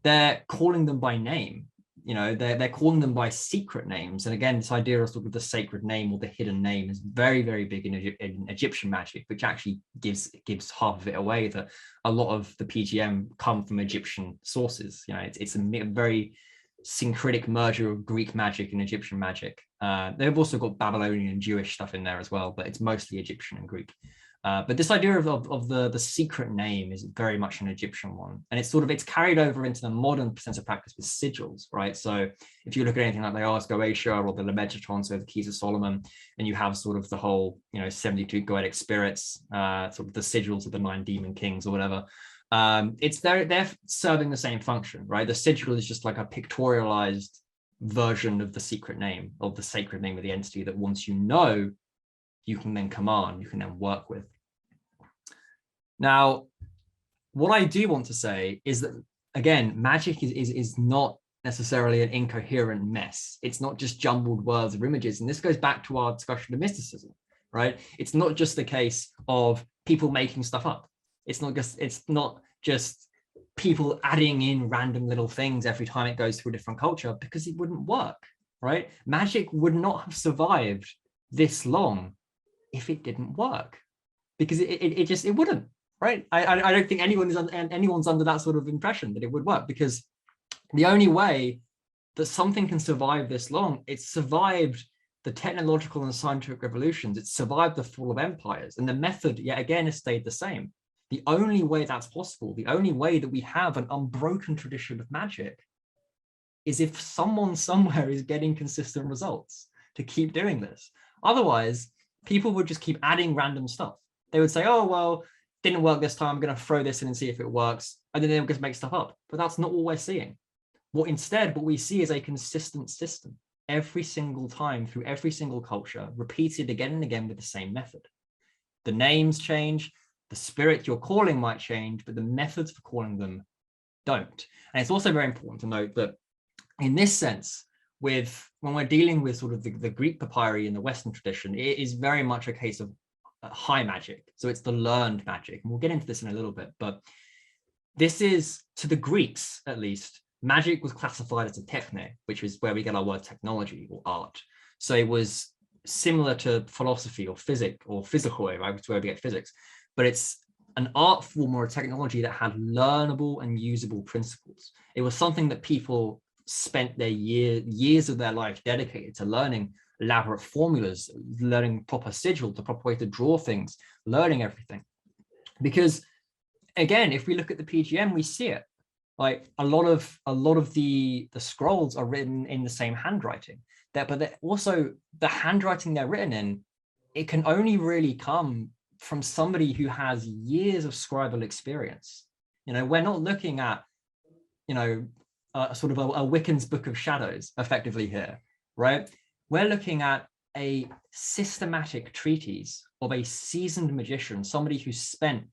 They're calling them by name. They're calling them by secret names. And again, this idea of sort of the sacred name or the hidden name is very, very big in Egyptian magic, which actually gives half of it away, that a lot of the PGM come from Egyptian sources. It's a very syncretic merger of Greek magic and Egyptian magic. They've also got Babylonian and Jewish stuff in there as well, but it's mostly Egyptian and Greek. But this idea of the secret name is very much an Egyptian one, and it's carried over into the modern sense of practice with sigils, right? So if you look at anything like the Ars Goetia or the Lemegeton, so the Keys of Solomon, and you have sort of the whole 72 goetic spirits, sort of the sigils of the 9 demon kings or whatever. They're serving the same function, right? The sigil is just like a pictorialized version of the secret name, of the sacred name of the entity that once you know, you can then command, you can then work with. Now, what I do want to say is that, again, magic is not necessarily an incoherent mess. It's not just jumbled words or images. And this goes back to our discussion of mysticism, right? It's not just the case of people making stuff up. It's not just people adding in random little things every time it goes through a different culture, because it wouldn't work, right? Magic would not have survived this long if it didn't work, because it wouldn't, right? I don't think anyone's under that sort of impression that it would work, because the only way that something can survive this long, it's survived the technological and scientific revolutions, it's survived the fall of empires, and the method yet again has stayed the same. The only way that's possible, the only way that we have an unbroken tradition of magic, is if someone somewhere is getting consistent results to keep doing this. Otherwise, people would just keep adding random stuff. They would say, oh, well, didn't work this time, I'm going to throw this in and see if it works. And then they'll just make stuff up. But that's not what we're seeing. What we see is a consistent system every single time through every single culture, repeated again and again with the same method. The names change, the spirit you're calling might change, but the methods for calling them don't. And it's also very important to note that in this sense, when we're dealing with sort of the Greek papyri in the Western tradition, it is very much a case of high magic. So it's the learned magic. And we'll get into this in a little bit, but this is, to the Greeks at least, magic was classified as a techne, which is where we get our word technology or art. So it was similar to philosophy or physics or physicoi, right? It's where we get physics, but it's an art form or a technology that had learnable and usable principles. It was something that people spent their years of their life dedicated to learning elaborate formulas, learning proper sigil, the proper way to draw things, learning everything. Because again, if we look at the PGM, we see it. Like a lot of the scrolls are written in the same handwriting. But also the handwriting they're written in, it can only really come from somebody who has years of scribal experience. We're not looking at, sort of a Wiccan's Book of Shadows effectively here, right? We're looking at a systematic treatise of a seasoned magician, somebody who spent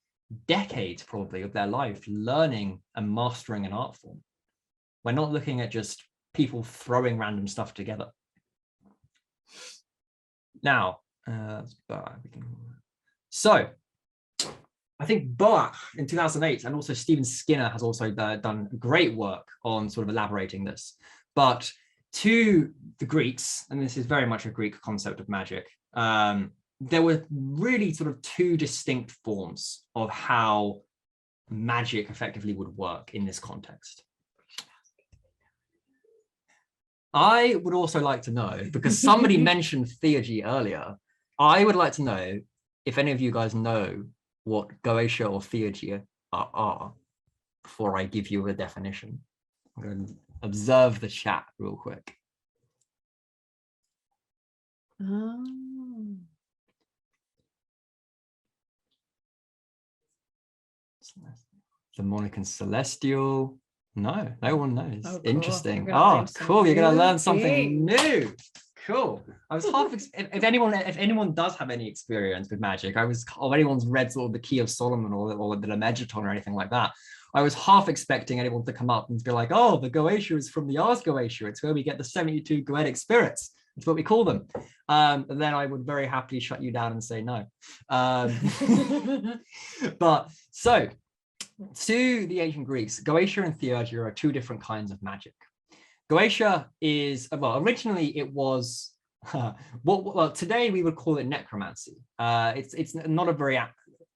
decades probably of their life learning and mastering an art form. We're not looking at just people throwing random stuff together. Now, so I think Boak in 2008, and also Stephen Skinner has also done great work on sort of elaborating this. But to the Greeks, and this is very much a Greek concept of magic, there were really sort of two distinct forms of how magic effectively would work in this context. I would also like to know, because somebody mentioned theurgy earlier, I would like to know if any of you guys know what Goetia or theurgy are before I give you a definition. I'm going to observe the chat real quick. Demonic and celestial. No one knows. Oh, cool. Interesting. Oh, cool. You're going to learn something new. Cool. I was half if anyone does have any experience with magic, or anyone's read sort of the Key of Solomon or the Lemegeton or anything like that, I was half expecting anyone to come up and be like, oh, the Goetia is from the Ars Goetia. It's where we get the 72 Goetic spirits. That's what we call them. And then I would very happily shut you down and say no. But so, to the ancient Greeks, Goetia and theurgy are two different kinds of magic. Goetia is, well, originally it was, well, today we would call it necromancy. It's not a very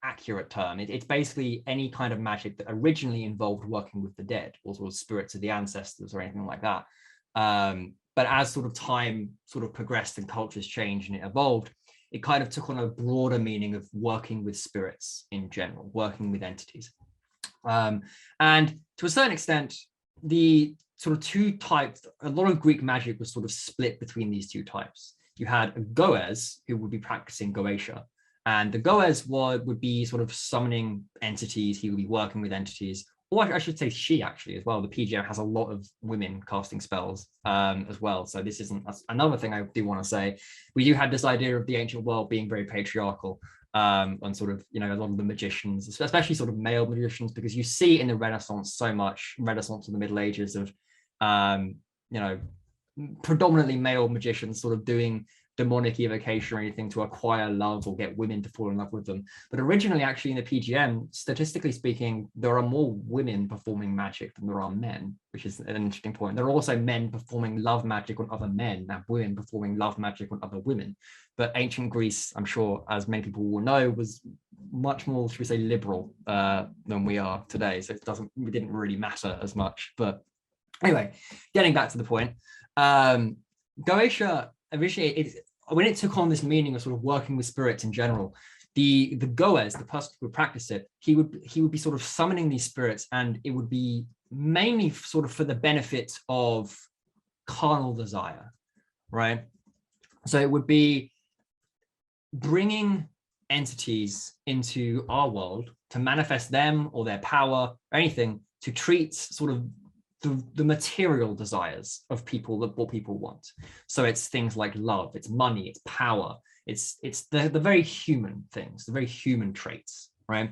accurate term. It's basically any kind of magic that originally involved working with the dead, or sort of spirits of the ancestors or anything like that. But as sort of time sort of progressed and cultures changed and it evolved, it kind of took on a broader meaning of working with spirits in general, working with entities. And to a certain extent, the sort of two types, a lot of Greek magic was sort of split between these two types. You had a goes who would be practicing Goetia, and the goes would be sort of summoning entities. He would be working with entities, or I should say she actually as well. The PGM has a lot of women casting spells as well. So this isn't another thing I do want to say. We do have this idea of the ancient world being very patriarchal. And sort of, a lot of the magicians, especially sort of male magicians, because you see in the Renaissance so much, Renaissance and the Middle Ages, of, predominantly male magicians sort of doing demonic evocation or anything to acquire love or get women to fall in love with them. But originally, actually, in the PGM, statistically speaking, there are more women performing magic than there are men, which is an interesting point. There are also men performing love magic on other men and women performing love magic on other women. But ancient Greece, I'm sure, as many people will know, was much more, should we say, liberal than we are today. So it didn't really matter as much. But anyway, getting back to the point, Goetia originally, when it took on this meaning of sort of working with spirits in general, the goes, the person who would practice it, he would be sort of summoning these spirits, and it would be mainly sort of for the benefit of carnal desire, right? So it would be bringing entities into our world to manifest them or their power or anything to treat sort of the material desires of people, what people want. So it's things like love, it's money, it's power, it's the very human things, the very human traits, right?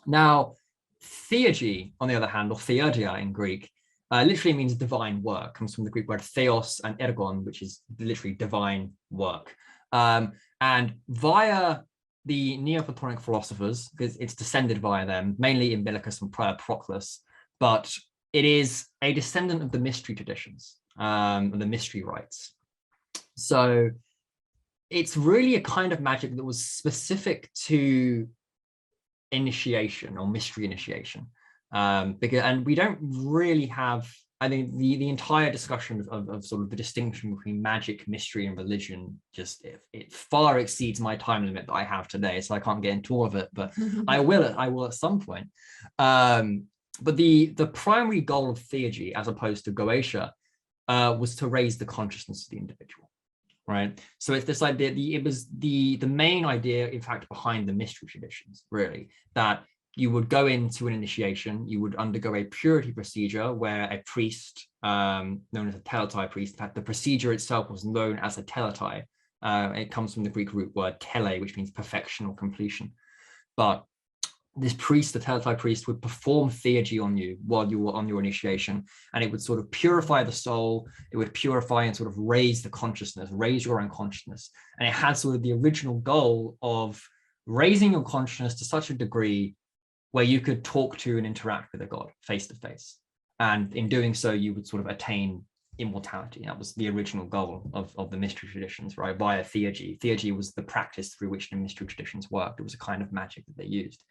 Now, theurgy, on the other hand, or theurgia in Greek, literally means divine work. Comes from the Greek word theos and ergon, which is literally divine work. And via the Neoplatonic philosophers, because it's descended via them, mainly Umbilicus and prior Proclus, but it is a descendant of the mystery traditions and the mystery rites. So it's really a kind of magic that was specific to initiation or mystery initiation. And we don't really have, I think the entire discussion of sort of the distinction between magic, mystery, and religion, just it far exceeds my time limit that I have today, so I can't get into all of it, but I will at some point. But the primary goal of theurgy, as opposed to Goetia, was to raise the consciousness of the individual, right? So it's this idea, it was the main idea, in fact, behind the mystery traditions, really, that you would go into an initiation, you would undergo a purity procedure where a priest, known as a teletai priest, in fact, the procedure itself was known as a teletai. It comes from the Greek root word tele, which means perfection or completion. But this priest, the teletai priest, would perform theurgy on you while you were on your initiation, and it would sort of purify the soul, it would purify and sort of raise the consciousness, raise your own consciousness. And it had sort of the original goal of raising your consciousness to such a degree where you could talk to and interact with a god face to face. And in doing so, you would sort of attain immortality. That was the original goal of the mystery traditions, right? Via theurgy. Theurgy was the practice through which the mystery traditions worked. It was a kind of magic that they used.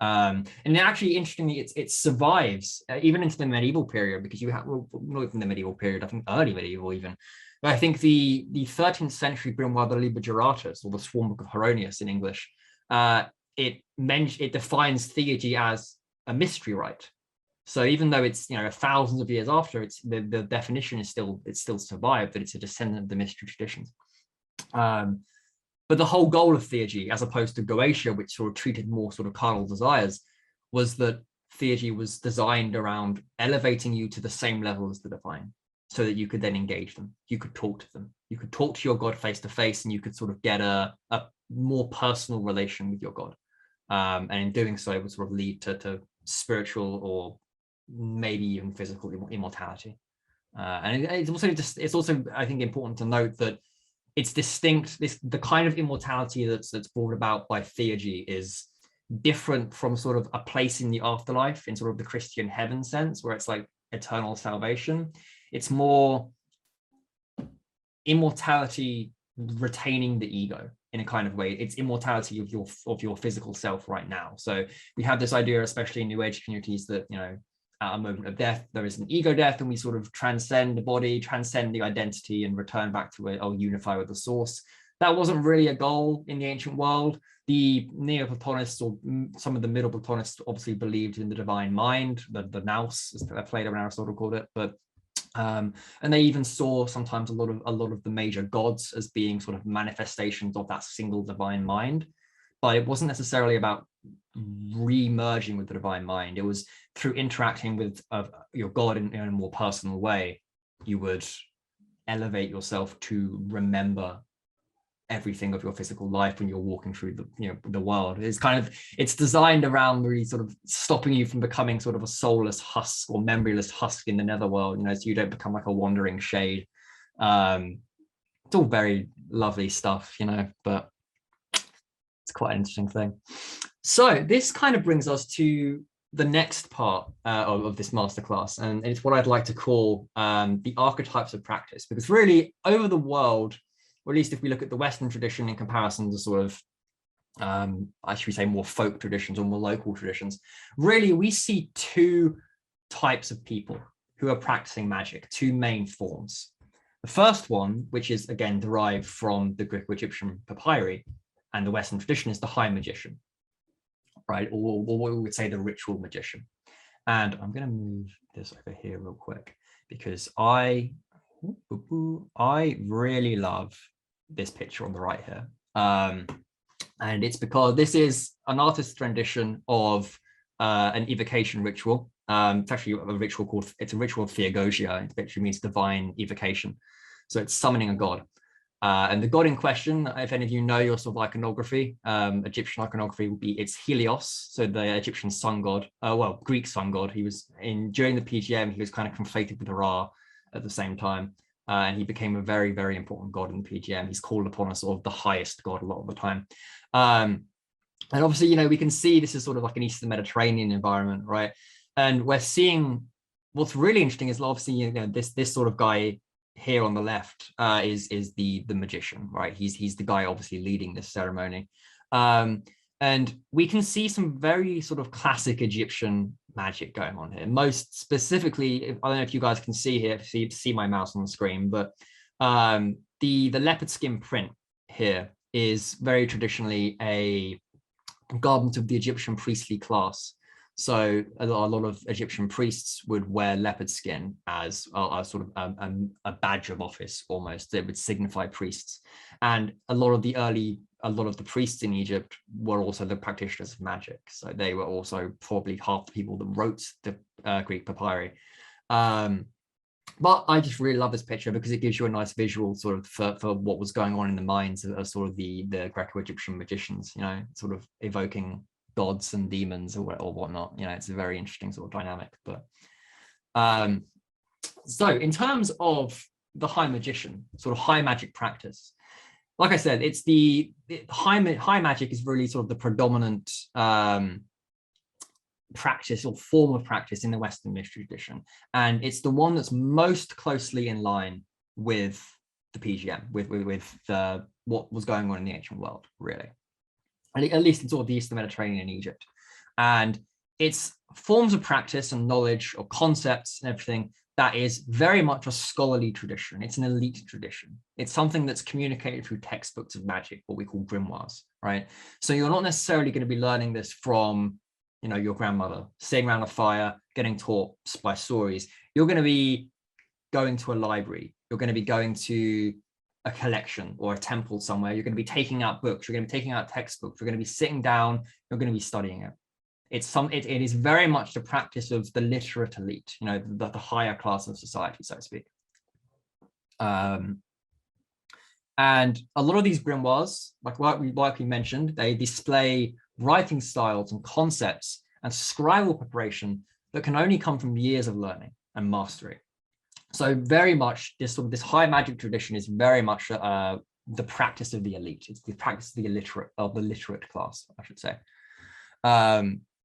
And actually, interestingly, it survives even into the medieval period, because you have, well, not even the medieval period, I think early medieval even. But I think the 13th century Grimoire de Liber Juratus, or the Sworn Book of Hieronymus in English, it defines theurgy as a mystery rite. So even though it's, thousands of years after, it's the definition is still survived, that it's a descendant of the mystery traditions. But the whole goal of theurgy, as opposed to Goetia, which sort of treated more sort of carnal desires, was that theurgy was designed around elevating you to the same level as the divine, so that you could then engage them. You could talk to them. You could talk to your God face to face, and you could sort of get a more personal relation with your God. And in doing so, it would sort of lead to spiritual or maybe even physical immortality. And it's also I think important to note that it's distinct. The kind of immortality that's brought about by theurgy is different from sort of a place in the afterlife in sort of the Christian heaven sense, where it's like eternal salvation. It's more immortality retaining the ego in a kind of way. It's immortality of your physical self right now. So we have this idea, especially in New Age communities, that at a moment of death, there is an ego death, and we sort of transcend the body, transcend the identity, and return back to it, or unify with the source. That wasn't really a goal in the ancient world. The Neoplatonists, or some of the Middle Platonists, obviously believed in the divine mind, the nous, as Plato and Aristotle called it. But and they even saw sometimes a lot of the major gods as being sort of manifestations of that single divine mind. But it wasn't necessarily about re-merging with the divine mind. It was through interacting with your God in a more personal way, you would elevate yourself to remember everything of your physical life when you're walking through the world. It's designed around really sort of stopping you from becoming sort of a soulless husk or memoryless husk in the netherworld, so you don't become like a wandering shade. It's all very lovely stuff, but it's quite an interesting thing. So this kind of brings us to the next part of this masterclass, and it's what I'd like to call the archetypes of practice, because really over the world, or at least if we look at the Western tradition in comparison to sort of, I should say, more folk traditions or more local traditions, really we see two types of people who are practicing magic, two main forms. The first one, which is again derived from the Greco-Egyptian papyri and the Western tradition, is the high magician, right? Or what we would say the ritual magician. And I'm going to move this over here real quick, because I really love this picture on the right here. And it's because this is an artist's rendition of an evocation ritual. It's actually a ritual of theagogia. It actually means divine evocation. So it's summoning a god. And the god in question, if any of you know your sort of iconography, Egyptian iconography, would be, it's Helios, so the Egyptian sun god, Greek sun god. He was during the PGM, he was kind of conflated with Ra at the same time. And he became a very, very important god in the PGM. He's called upon as sort of the highest god a lot of the time. And obviously, we can see this is sort of like an Eastern Mediterranean environment, right? And we're seeing, what's really interesting is obviously, this sort of guy here on the left is the magician, right? He's the guy obviously leading this ceremony. And we can see some very sort of classic Egyptian magic going on here. Most specifically, I don't know if you guys can see here, see my mouse on the screen, but the leopard skin print here is very traditionally a garment of the Egyptian priestly class. So a lot of Egyptian priests would wear leopard skin as a sort of a badge of office almost. It would signify priests. And a lot of the priests in Egypt were also the practitioners of magic. So they were also probably half the people that wrote the Greek papyri. But I just really love this picture because it gives you a nice visual sort of for what was going on in the minds of sort of the Greco-Egyptian magicians, sort of evoking gods and demons or whatnot. It's a very interesting sort of dynamic. But so in terms of the high magician, sort of high magic practice, like I said, it's the high magic is really sort of the predominant practice or form of practice in the Western mystery tradition. And it's the one that's most closely in line with the PGM, with the what was going on in the ancient world, really. At least in sort of the Eastern Mediterranean and Egypt. And it's forms of practice and knowledge or concepts and everything that is very much a scholarly tradition. It's an elite tradition. It's something that's communicated through textbooks of magic, what we call grimoires, right? So you're not necessarily going to be learning this from, you know, your grandmother, sitting around a fire, getting taught by stories. You're going to be going to a library. You're going to be going to a collection or a temple somewhere. You're going to be taking out books. You're going to be taking out textbooks. You're going to be sitting down. You're going to be studying it. It is very much the practice of the literate elite, you know, the higher class of society, so to speak. And a lot of these grimoires, like we mentioned, they display writing styles and concepts and scribal preparation that can only come from years of learning and mastery. So very much this high magic tradition is very much the practice of the elite. It's the practice of the literate class, I should say.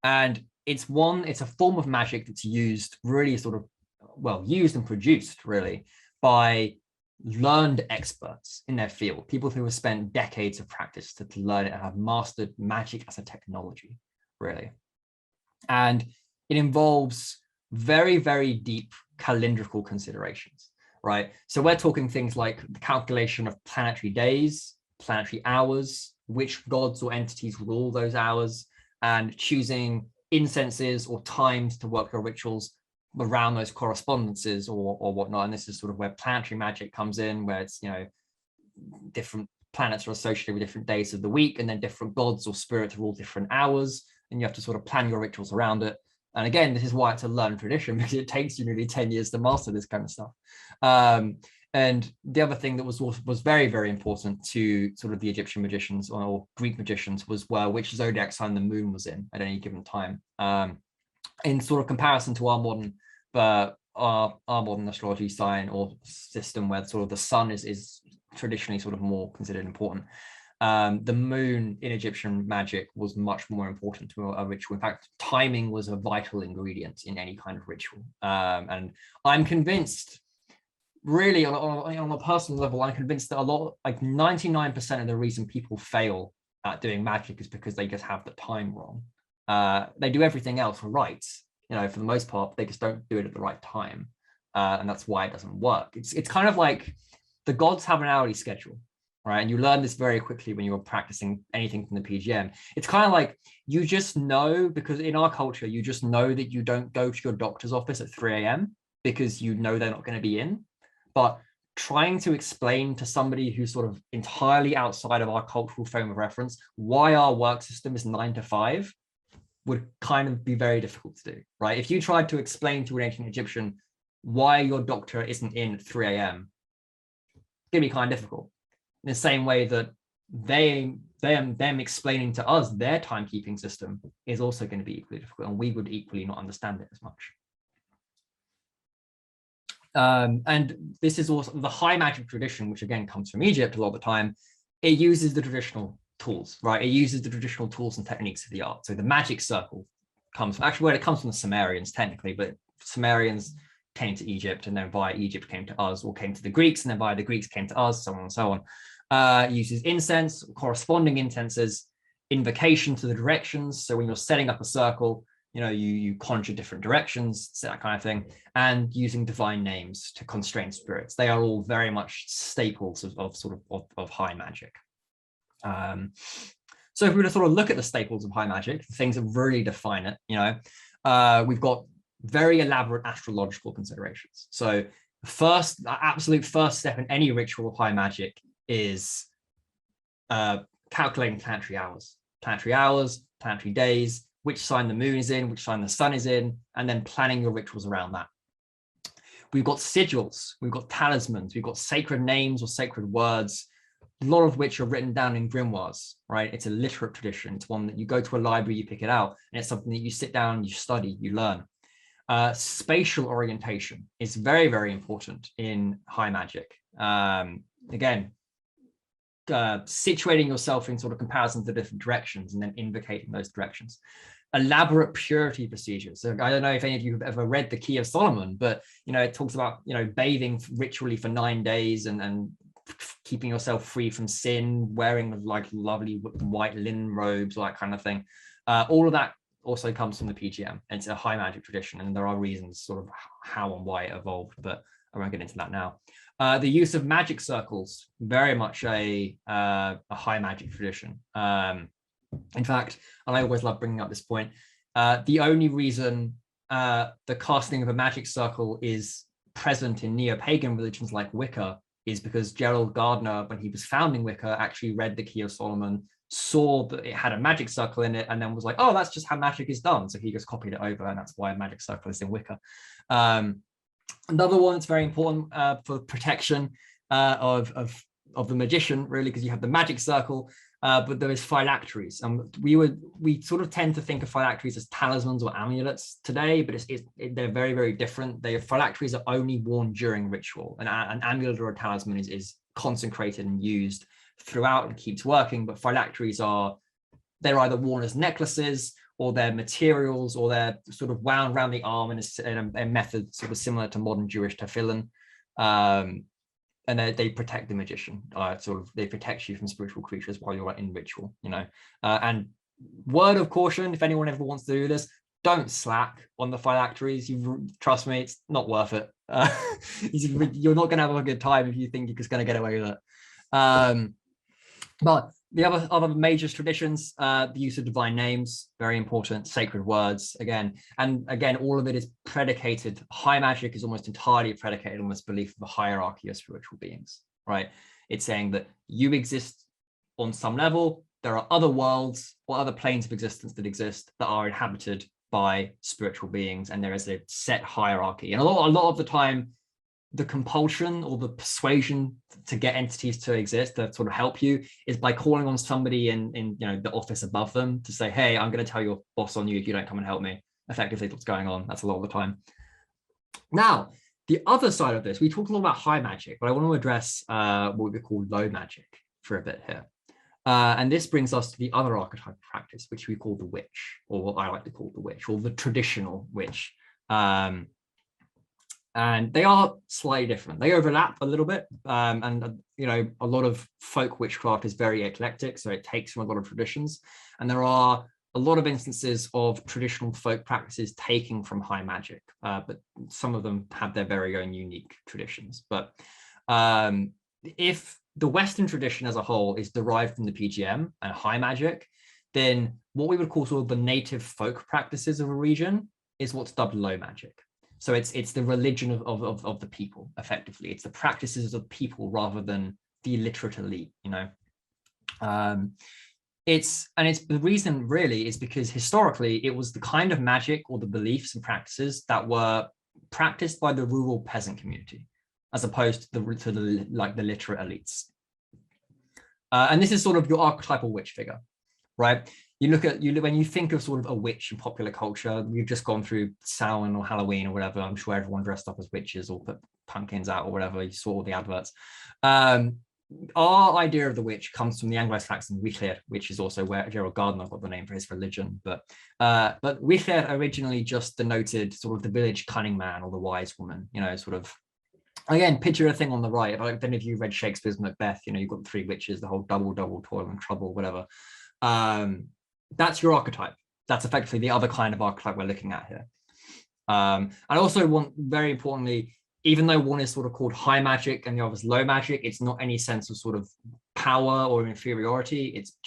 And it's a form of magic that's used really used and produced really by learned experts in their field, people who have spent decades of practice to learn it and have mastered magic as a technology, really. And it involves very, very deep calendrical considerations, right? So we're talking things like the calculation of planetary days, planetary hours, which gods or entities rule those hours, and choosing incenses or times to work your rituals around those correspondences or whatnot. And this is sort of where planetary magic comes in, where it's, you know, different planets are associated with different days of the week, and then different gods or spirits rule different hours, and you have to sort of plan your rituals around it. And again, this is why it's a learned tradition, because it takes you nearly 10 years to master this kind of stuff. And the other thing that was very, very important to sort of the Egyptian magicians or Greek magicians was which zodiac sign the moon was in at any given time. In sort of comparison to our modern astrology sign or system, where sort of the sun is traditionally sort of more considered important. The moon in Egyptian magic was much more important to a ritual. In fact, timing was a vital ingredient in any kind of ritual. And I'm convinced, really on a personal level, I'm convinced that 99% of the reason people fail at doing magic is because they just have the time wrong. They do everything else right, you know, for the most part, they just don't do it at the right time. And that's why it doesn't work. It's kind of like the gods have an hourly schedule, right? And you learn this very quickly when you're practicing anything from the PGM. It's kind of like, you just know, because in our culture, you just know that you don't go to your doctor's office at 3 a.m. because you know they're not going to be in. But trying to explain to somebody who's sort of entirely outside of our cultural frame of reference why our work system is 9 to 5 would kind of be very difficult to do, right? If you tried to explain to an ancient Egyptian why your doctor isn't in at 3 a.m., it's going to be kind of difficult. In the same way that them explaining to us their timekeeping system is also going to be equally difficult, and we would equally not understand it as much. And this is also the high magic tradition, which again comes from Egypt a lot of the time. It uses the traditional tools, right? It uses the traditional tools and techniques of the art. So the magic circle comes from the Sumerians technically, but Sumerians came to Egypt, and then via Egypt came to us, or came to the Greeks, and then via the Greeks came to us, so on and so on. Uses incense, corresponding incenses, invocation to the directions. So when you're setting up a circle, you know, you conjure different directions, that kind of thing, and using divine names to constrain spirits. They are all very much staples of high magic. So if we were to sort of look at the staples of high magic, the things that really define it, you know, we've got very elaborate astrological considerations. So the absolute first step in any ritual of high magic is calculating planetary hours, planetary days, which sign the moon is in, which sign the sun is in, and then planning your rituals around that. We've got sigils, we've got talismans, we've got sacred names or sacred words, a lot of which are written down in grimoires, right? It's a literate tradition. It's one that you go to a library, you pick it out, and it's something that you sit down, you study, you learn. Spatial orientation is very, very important in high magic. Again, situating yourself in sort of comparison to different directions and then invocating those directions. elaborate purity procedures. So I don't know if any of you have ever read the Key of Solomon, but it talks about bathing ritually for 9 days and keeping yourself free from sin, wearing like lovely white linen robes, all that kind of thing. All of that also comes from the PGM. It's a high magic tradition, and there are reasons sort of how and why it evolved, but I won't get into that now. The use of magic circles, very much a high magic tradition. In fact, and I always love bringing up this point, the only reason the casting of a magic circle is present in neo-pagan religions like Wicca is because Gerald Gardner, when he was founding Wicca, actually read the Key of Solomon, saw that it had a magic circle in it, and then was like, oh, that's just how magic is done. So he just copied it over, and that's why a magic circle is in Wicca. Another one that's very important for protection of the magician, really, because you have the magic circle, but there is phylacteries. We sort of tend to think of phylacteries as talismans or amulets today, but they're very, very different. Phylacteries are only worn during ritual. An amulet or a talisman is consecrated and used throughout and keeps working, but phylacteries they're either worn as necklaces, or they're materials, or they're sort of wound around the arm in a method sort of similar to modern Jewish tefillin. And they protect the magician. They protect you from spiritual creatures while you're in ritual, and word of caution, if anyone ever wants to do this, don't slack on the phylacteries. Trust me, it's not worth it. You're not going to have a good time if you think you're just going to get away with it. But the other major traditions, the use of divine names, very important, sacred words, again, all of it is predicated. High magic is almost entirely predicated on this belief of a hierarchy of spiritual beings, right? It's saying that you exist on some level, there are other worlds or other planes of existence that exist that are inhabited by spiritual beings, and there is a set hierarchy. And a lot of the time, the compulsion or the persuasion to get entities to exist, to sort of help you, is by calling on somebody in the office above them to say, hey, I'm going to tell your boss on you if you don't come and help me. Effectively, what's going on. That's a lot of the time. Now, the other side of this, we talked a lot about high magic, but I want to address what we call low magic for a bit here. And this brings us to the other archetype of practice, which we call the witch, or what I like to call the witch, or the traditional witch. And they are slightly different. They overlap a little bit. And a lot of folk witchcraft is very eclectic, so it takes from a lot of traditions. And there are a lot of instances of traditional folk practices taking from high magic, but some of them have their very own unique traditions. But if the Western tradition as a whole is derived from the PGM and high magic, then what we would call sort of the native folk practices of a region is what's dubbed low magic. So it's the religion of the people, effectively. It's the practices of people rather than the illiterate elite, It's the reason really is because historically it was the kind of magic or the beliefs and practices that were practiced by the rural peasant community, as opposed to the literate elites. And this is sort of your archetypal witch figure, right? When you think of sort of a witch in popular culture, we've just gone through Samhain or Halloween or whatever. I'm sure everyone dressed up as witches or put pumpkins out or whatever. You saw all the adverts. Our idea of the witch comes from the Anglo-Saxon Wichler, which is also where Gerald Gardner got the name for his religion. But Wichler originally just denoted sort of the village cunning man or the wise woman, sort of. Again, picture a thing on the right. I don't know if you read Shakespeare's Macbeth, you've got the three witches, the whole double, toil and trouble, whatever. That's your archetype. That's effectively the other kind of archetype we're looking at here. I also want, very importantly, even though one is sort of called high magic and the other is low magic, it's not any sense of sort of power or inferiority. It's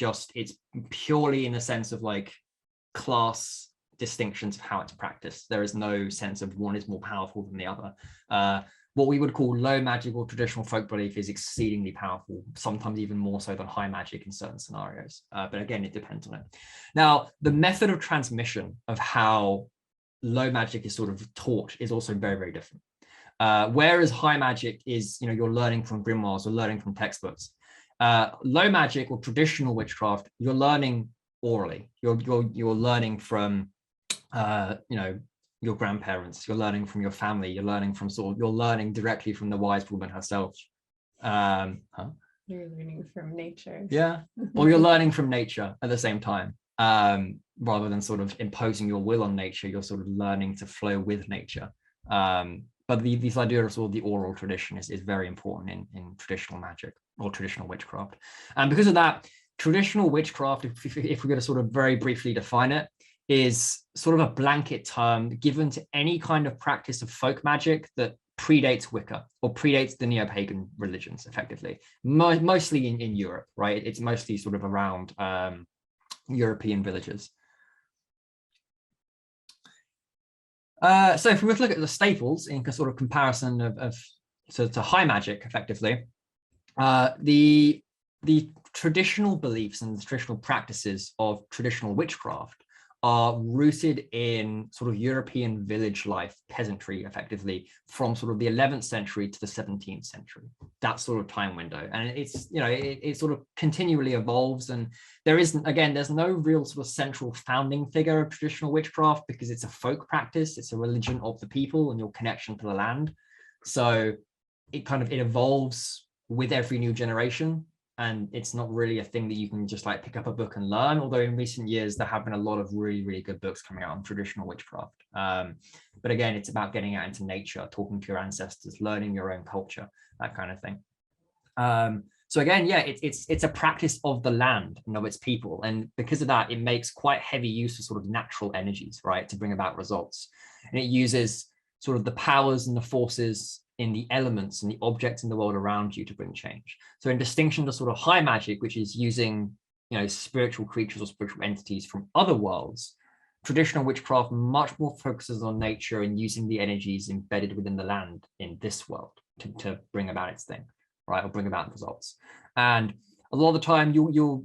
purely in the sense of like class distinctions of how it's practiced. There is no sense of one is more powerful than the other. What we would call low magic or traditional folk belief is exceedingly powerful, sometimes even more so than high magic in certain scenarios. But again, it depends on it. Now, the method of transmission of how low magic is sort of taught is also very, very different. Whereas high magic is, you're learning from grimoires or learning from textbooks. Low magic or traditional witchcraft, you're learning orally. You're learning from, your grandparents, you're learning from your family, you're learning directly from the wise woman herself. You're learning from nature. Yeah, or you're learning from nature at the same time. rather than sort of imposing your will on nature. You're sort of learning to flow with nature. But this idea of sort of the oral tradition is very important in traditional magic or traditional witchcraft. And because of that, traditional witchcraft, if we're going to sort of very briefly define it, is sort of a blanket term given to any kind of practice of folk magic that predates Wicca or predates the neo-pagan religions, effectively. Mostly in Europe, right? It's mostly sort of around European villages. So if we were to look at the staples in sort of comparison to high magic, effectively, the traditional beliefs and the traditional practices of traditional witchcraft are rooted in sort of European village life, peasantry, effectively, from sort of the 11th century to the 17th century. That sort of time window. And it's, you know, it sort of continually evolves. And there's no real sort of central founding figure of traditional witchcraft because it's a folk practice. It's a religion of the people and your connection to the land. So it evolves with every new generation. And it's not really a thing that you can just like pick up a book and learn, although in recent years there have been a lot of really, really good books coming out on traditional witchcraft. But again, it's about getting out into nature, talking to your ancestors, learning your own culture, that kind of thing. So again, yeah, it's a practice of the land and of its people. And because of that, it makes quite heavy use of sort of natural energies, right, to bring about results. And it uses sort of the powers and the forces in the elements and the objects in the world around you to bring change. So in distinction to sort of high magic, which is using, you know, spiritual creatures or spiritual entities from other worlds, traditional witchcraft much more focuses on nature and using the energies embedded within the land in this world to bring about its thing, right, or bring about results. And a lot of the time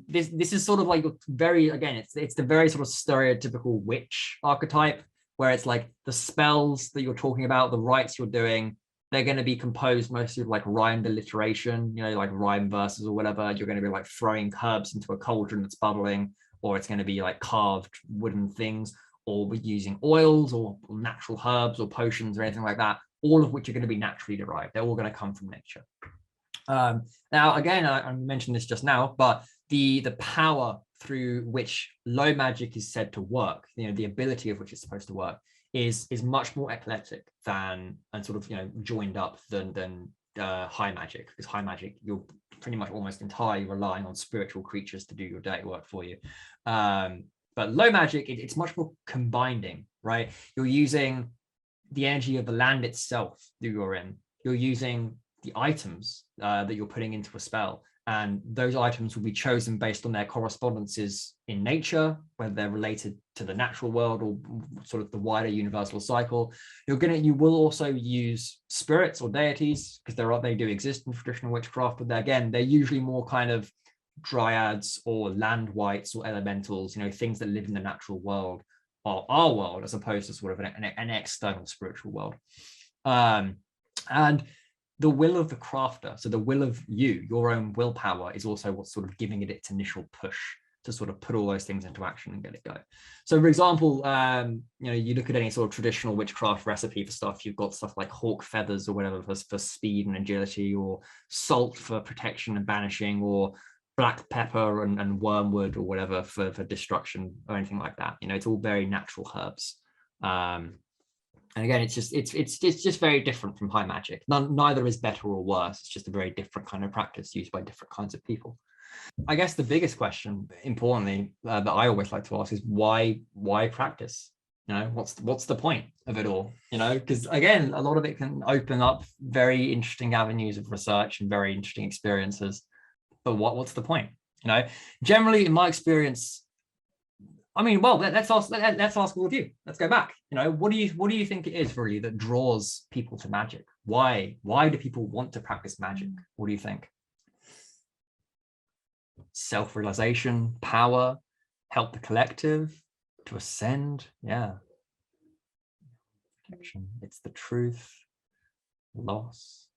this is sort of like very, again, it's the very sort of stereotypical witch archetype, where it's like the spells that you're talking about, the rites you're doing, they're going to be composed mostly of like rhymed alliteration, you know, like rhyme verses or whatever. You're going to be like throwing herbs into a cauldron that's bubbling, or it's going to be like carved wooden things, or using oils or natural herbs or potions or anything like that, all of which are going to be naturally derived. They're all going to come from nature. Now, again, I mentioned this just now, but the power through which low magic is said to work, you know, the ability of which it's supposed to work, is much more eclectic than and sort of, you know, joined up than high magic. Because high magic, you're pretty much almost entirely relying on spiritual creatures to do your dirty work for you. But low magic, it's much more combining, right? You're using the energy of the land itself that you're in. You're using the items that you're putting into a spell. And those items will be chosen based on their correspondences in nature, whether they're related to the natural world or sort of the wider universal cycle. You will also use spirits or deities, because they do exist in traditional witchcraft, but they're usually more kind of dryads or land wights or elementals, you know, things that live in the natural world or our world, as opposed to sort of an external spiritual world. And the will of the crafter, so the will of your own willpower, is also what's sort of giving it its initial push to sort of put all those things into action and get it going. So for example, you know, you look at any sort of traditional witchcraft recipe for stuff, you've got stuff like hawk feathers or whatever for speed and agility, or salt for protection and banishing, or black pepper and wormwood or whatever for destruction or anything like that. You know, it's all very natural herbs. And again, it's just very different from high magic. Neither is better or worse. It's just a very different kind of practice used by different kinds of people. I guess the biggest question, importantly, that I always like to ask is why practice? You know, what's the point of it all? You know, because again, a lot of it can open up very interesting avenues of research and very interesting experiences. But what's the point? You know, generally, in my experience, I mean, well, let's ask all of you. Let's go back. You know, what do you think it is really that draws people to magic? Why do people want to practice magic? What do you think? Self-realization, power, help the collective, to ascend. Yeah. Protection. It's the truth. Loss.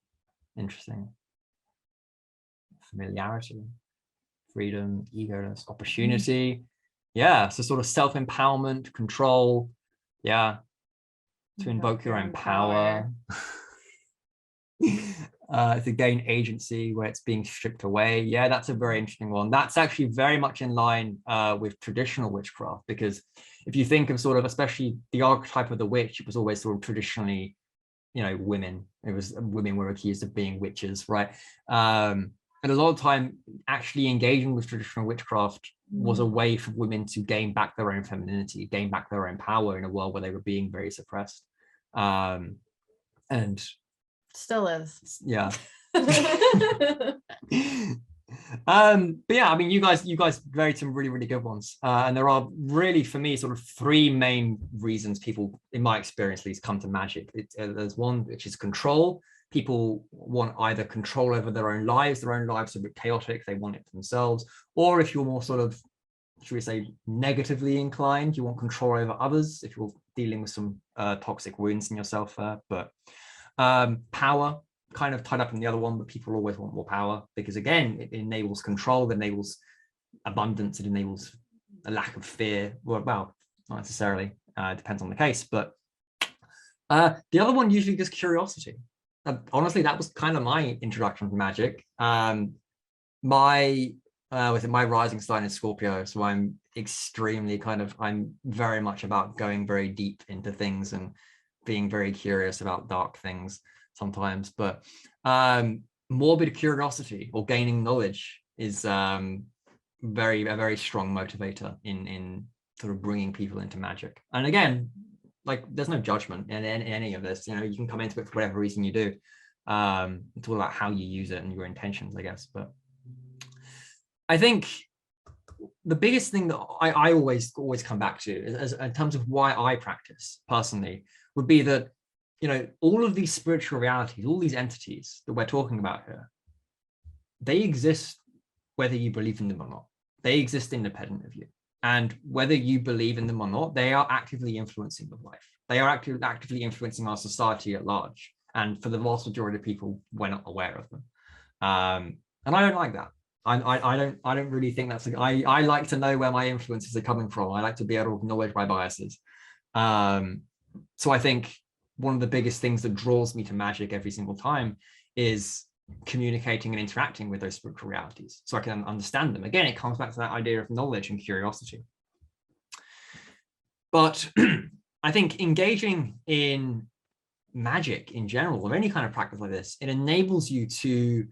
Interesting. Familiarity, freedom, egoless, opportunity. Yeah, so sort of self-empowerment, control, yeah, to invoke your own power. To gain agency where it's being stripped away. Yeah, that's a very interesting one. That's actually very much in line with traditional witchcraft, because if you think of sort of, especially the archetype of the witch, it was always sort of traditionally, women. It was women were accused of being witches, right? And a lot of time actually engaging with traditional witchcraft was a way for women to gain back their own femininity, gain back their own power in a world where they were being very suppressed. And still is. Yeah. But yeah, I mean, you guys varied some really, really good ones. And there are really, for me, sort of three main reasons people, in my experience at least, come to magic. There's one, which is control. People want either control over their own lives are a bit chaotic, they want it for themselves, or if you're more sort of, should we say, negatively inclined, you want control over others, if you're dealing with some toxic wounds in yourself there. But power, kind of tied up in the other one, but people always want more power because, again, it enables control, it enables abundance, it enables a lack of fear. Well, not necessarily, depends on the case. But the other one usually is curiosity. Honestly, that was kind of my introduction to magic. My rising sign is Scorpio, so I'm extremely I'm very much about going very deep into things and being very curious about dark things sometimes. But morbid curiosity or gaining knowledge is a very strong motivator in sort of bringing people into magic. And again, like, there's no judgment in any of this. You can come into it for whatever reason you do. It's all about how you use it and your intentions, I guess. But I think the biggest thing that I always come back to is, in terms of why I practice personally, would be that, all of these spiritual realities, all these entities that we're talking about here, they exist whether you believe in them or not. They exist independent of you. And whether you believe in them or not, they are actively influencing your life. They are actively influencing our society at large. And for the vast majority of people, we're not aware of them. And I don't like that. I don't really think that's. I like to know where my influences are coming from. I like to be able to acknowledge my biases. So I think one of the biggest things that draws me to magic every single time is communicating and interacting with those spiritual realities so I can understand them. Again, it comes back to that idea of knowledge and curiosity. But I think engaging in magic in general, or any kind of practice like this, it enables you to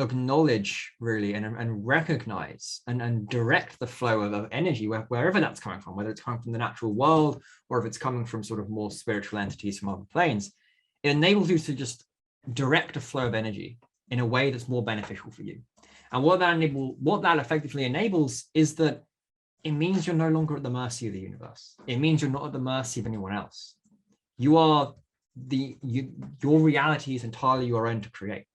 acknowledge really and recognize and direct the flow of energy wherever that's coming from, whether it's coming from the natural world or if it's coming from sort of more spiritual entities from other planes. It enables you to just direct a flow of energy in a way that's more beneficial for you. And what that effectively enables is that it means you're no longer at the mercy of the universe. It means you're not at the mercy of anyone else. Your reality is entirely your own to create,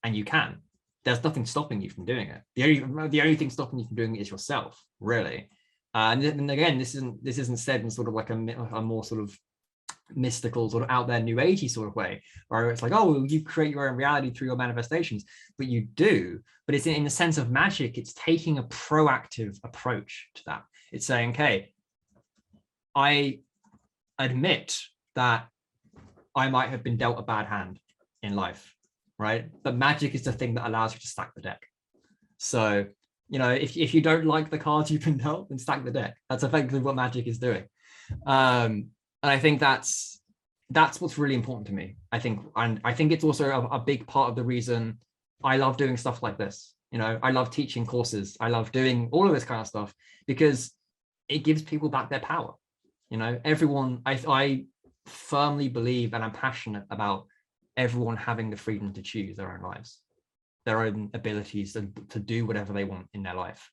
and you can. There's nothing stopping you from doing it. The only thing stopping you from doing it is yourself, really. And again, this isn't said in sort of like a more sort of mystical, sort of out there new agey sort of way, where it's like, oh, you create your own reality through your manifestations, but you do. But it's in the sense of magic, it's taking a proactive approach to that. It's saying, okay, I admit that I might have been dealt a bad hand in life, right? But magic is the thing that allows you to stack the deck. So, if you don't like the cards you've been dealt, then stack the deck. That's effectively what magic is doing. And I think that's what's really important to me. I think it's also a big part of the reason I love doing stuff like this. I love teaching courses. I love doing all of this kind of stuff because it gives people back their power. Everyone, I firmly believe and I'm passionate about everyone having the freedom to choose their own lives, their own abilities to do whatever they want in their life.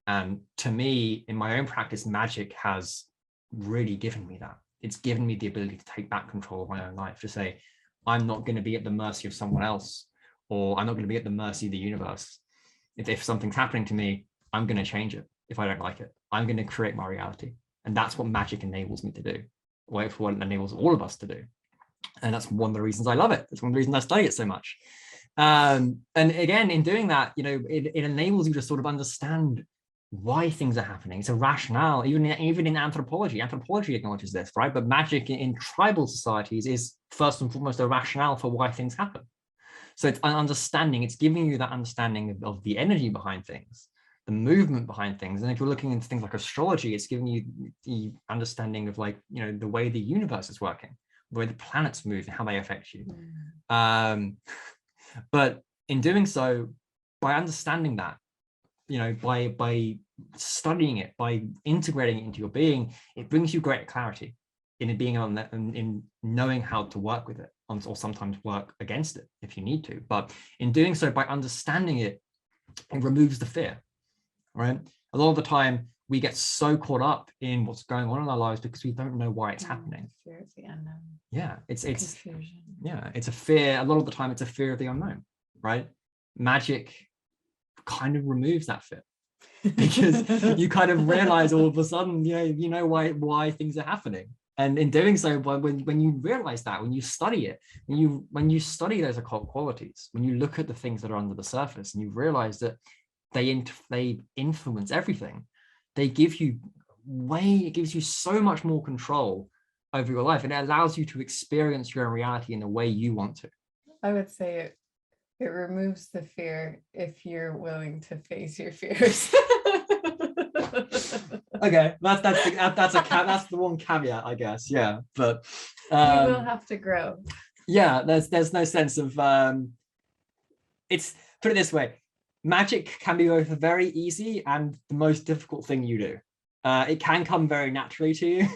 And to me, in my own practice, magic has really given me that. It's given me the ability to take back control of my own life, to say, I'm not going to be at the mercy of someone else, or I'm not going to be at the mercy of the universe. If something's happening to me, I'm going to change it. If I don't like it, I'm going to create my reality. And that's what magic enables me to do. Or it's what it enables all of us to do. And that's one of the reasons I love it. It's one of the reasons I study it so much. And again, in doing that, it enables you to sort of understand why things are happening. It's a rationale. Even in anthropology acknowledges this, right? But magic in tribal societies is first and foremost a rationale for why things happen. So it's an understanding, it's giving you that understanding of the energy behind things, the movement behind things. And if you're looking into things like astrology, it's giving you the understanding of, like, you know, the way the universe is working, the way the planets move and how they affect you. But in doing so, by understanding that, you know, by studying it, by integrating it into your being, it brings you greater clarity in it being on that, and in knowing how to work with it, or sometimes work against it if you need to. But in doing so, by understanding it, it removes the fear, right? A lot of the time we get so caught up in what's going on in our lives because we don't know why it's happening. Fear of the unknown. Yeah, it's Confusion. yeah, it's a fear. A lot of the time it's a fear of the unknown, right? Magic kind of removes that fear, because you kind of realize all of a sudden, you know why things are happening. And in doing so, when you realize that, when you study it, when you study those occult qualities, when you look at the things that are under the surface, and you realize that they influence everything, it gives you so much more control over your life, and it allows you to experience your own reality in the way you want to. I would say it removes the fear if you're willing to face your fears. Okay, that's the one caveat, I guess. Yeah, but you will have to grow. Yeah, there's no sense of it's, put it this way, magic can be both very easy and the most difficult thing you do. It can come very naturally to you,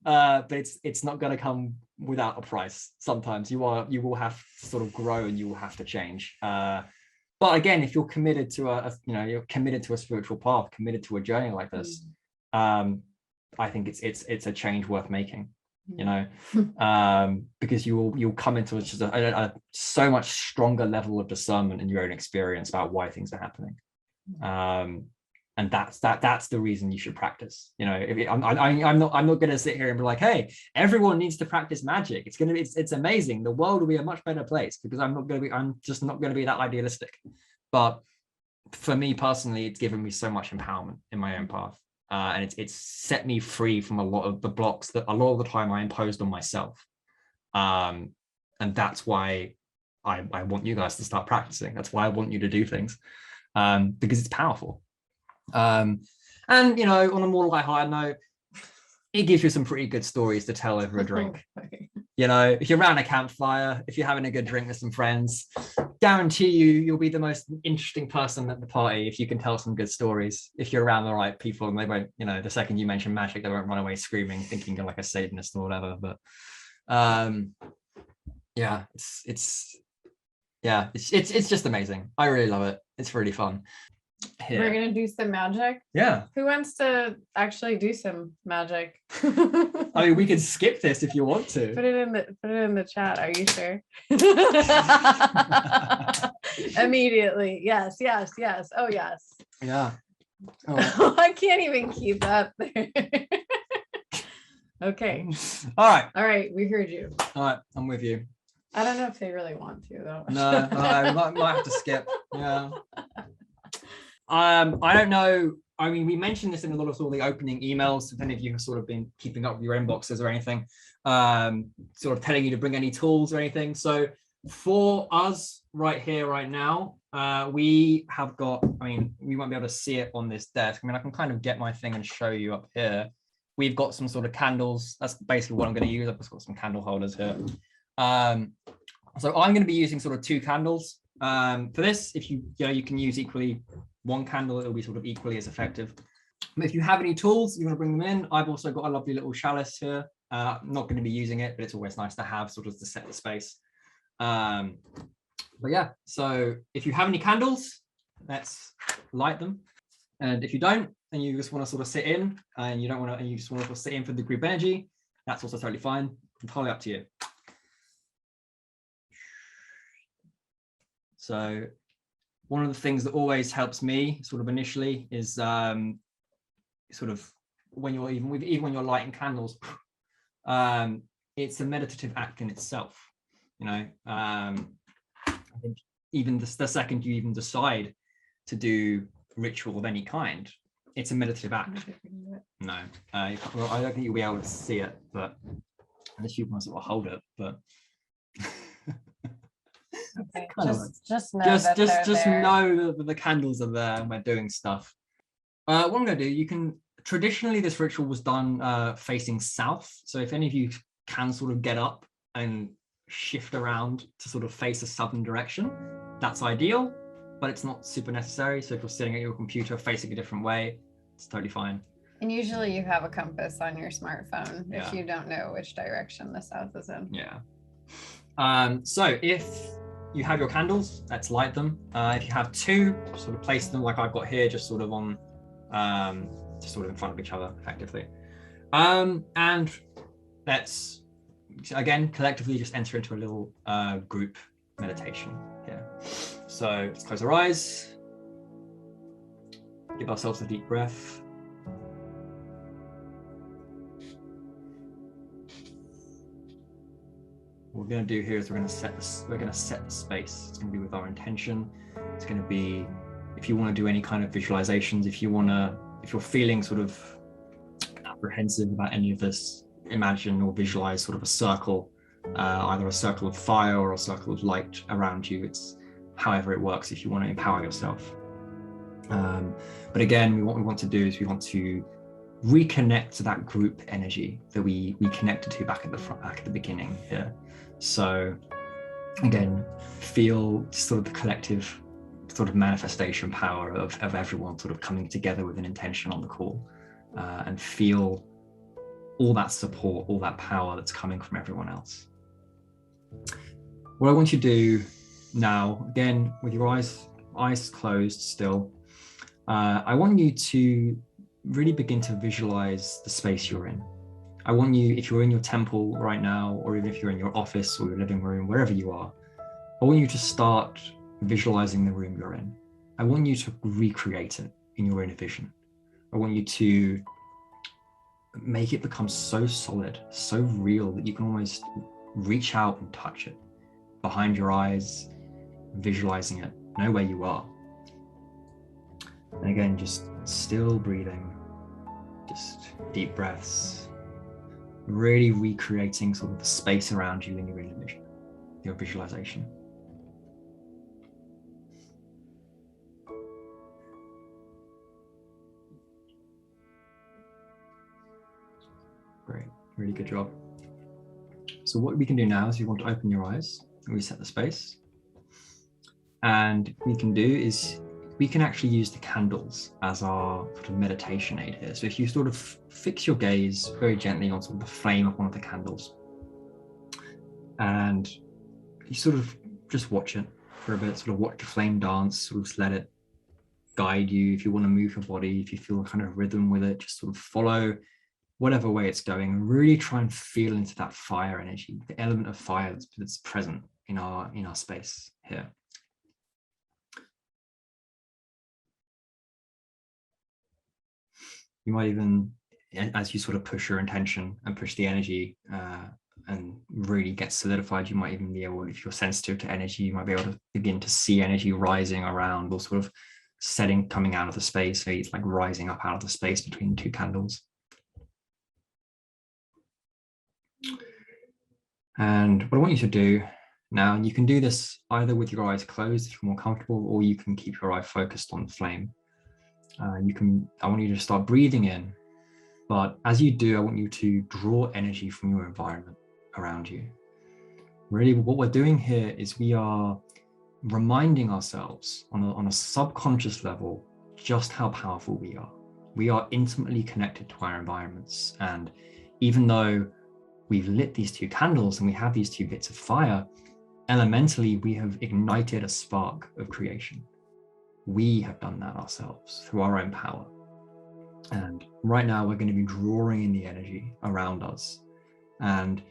but it's not going to come without a price. Sometimes you will have to sort of grow, and you will have to change. But again, if you're committed to you're committed to a spiritual path, committed to a journey like this, I think it's a change worth making, you know, because you'll come into just a so much stronger level of discernment in your own experience about why things are happening. And that's the reason you should practice. You know, I'm not going to sit here and be like, hey, everyone needs to practice magic. It's amazing. The world will be a much better place, because I'm just not going to be that idealistic. But for me personally, it's given me so much empowerment in my own path, and it's set me free from a lot of the blocks that a lot of the time I imposed on myself. And that's why I want you guys to start practicing. That's why I want you to do things, because it's powerful. And you know, on a more lighthearted note, it gives you some pretty good stories to tell over a drink. You know, if you're around a campfire, if you're having a good drink with some friends, guarantee you'll be the most interesting person at the party if you can tell some good stories. If you're around the right people, and they won't, you know, the second you mention magic, they won't run away screaming, thinking you're like a Satanist or whatever. But yeah, it's just amazing. I really love it. It's really fun. Yeah. We're gonna do some magic. Yeah. Who wants to actually do some magic? I mean, we can skip this if you want to. Put it in the chat. Are you sure? Immediately. Yes. Oh yes. Yeah. Oh. I can't even keep up there. Okay. All right. We heard you. All right. I'm with you. I don't know if they really want to though. No, I might have to skip. Yeah. I don't know. I mean, we mentioned this in a lot of sort of the opening emails. If any of you have sort of been keeping up with your inboxes or anything, sort of telling you to bring any tools or anything. So for us right here, right now, we have got, I mean, we won't be able to see it on this desk. I mean, I can kind of get my thing and show you up here. We've got some sort of candles. That's basically what I'm going to use. I've just got some candle holders here. So I'm going to be using sort of 2 candles. For this, if you can use equally 1 candle, it'll be sort of equally as effective. But if you have any tools, you want to bring them in. I've also got a lovely little chalice here. I'm not going to be using it, but it's always nice to have sort of to set the space. But yeah, so if you have any candles, let's light them. And if you don't, and you just want to sort of sit in, and you just want to sit in for the group energy, that's also totally fine. Entirely up to you. So one of the things that always helps me sort of initially is sort of when you're even when you're lighting candles, it's a meditative act in itself. You know, I think even the second you even decide to do ritual of any kind, it's a meditative act. No, I don't think you'll be able to see it, but unless you want to sort of hold it, but Okay. Kind of Just know that they're just there. know that the candles are there and we're doing stuff. What I'm going to do, traditionally this ritual was done facing south. So if any of you can sort of get up and shift around to sort of face a southern direction, that's ideal, but it's not super necessary. So if you're sitting at your computer facing a different way, it's totally fine. And usually you have a compass on your smartphone Yeah. if you don't know which direction the south is in. Yeah. So if you have your candles, let's light them. If you have two, sort of place them like I've got here, just sort of on, just sort of in front of each other, effectively. And let's, again, collectively just enter into a little group meditation here. So let's close our eyes, give ourselves a deep breath. What we're going to do here is we're going to set the space. It's going to be with our intention. It's going to be, if you want to do any kind of visualizations, if you're feeling sort of apprehensive about any of this, imagine or visualize sort of a circle, either a circle of fire or a circle of light around you. It's however it works if you want to empower yourself. But again, what we want to do is we want to reconnect to that group energy that we connected to back at the beginning here. So again, feel sort of the collective sort of manifestation power of everyone sort of coming together with an intention on the call, and feel all that support, all that power that's coming from everyone else. What I want you to do now, again, with your eyes closed still, I want you to really begin to visualize the space you're in. I want you, if you're in your temple right now, or even if you're in your office or your living room, wherever you are, I want you to start visualizing the room you're in. I want you to recreate it in your inner vision. I want you to make it become so solid, so real that you can almost reach out and touch it. Behind your eyes, visualizing it, know where you are. And again, just still breathing, just deep breaths, really recreating sort of the space around you in your inner vision, your visualization. Great, really good job. So what we can do now is you want to open your eyes and reset the space. And what we can do is we can actually use the candles as our sort of meditation aid here. So if you sort of fix your gaze very gently on sort of the flame of one of the candles, and you sort of just watch it for a bit, sort of watch the flame dance, sort of just let it guide you. If you want to move your body, if you feel a kind of rhythm with it, just sort of follow whatever way it's going, and really try and feel into that fire energy, the element of fire that's present in our space here. You might even, as you sort of push your intention and push the energy and really get solidified, you might even be able, if you're sensitive to energy, you might be able to begin to see energy rising around or sort of coming out of the space. So it's like rising up out of the space between two candles. And what I want you to do now, and you can do this either with your eyes closed if you're more comfortable, or you can keep your eye focused on the flame. I want you to start breathing in, but as you do, I want you to draw energy from your environment around you. Really, what we're doing here is we are reminding ourselves on a subconscious level just how powerful we are. We are intimately connected to our environments, and even though we've lit these two candles and we have these two bits of fire, elementally we have ignited a spark of creation. We have done that ourselves through our own power. And right now we're going to be drawing in the energy around us. And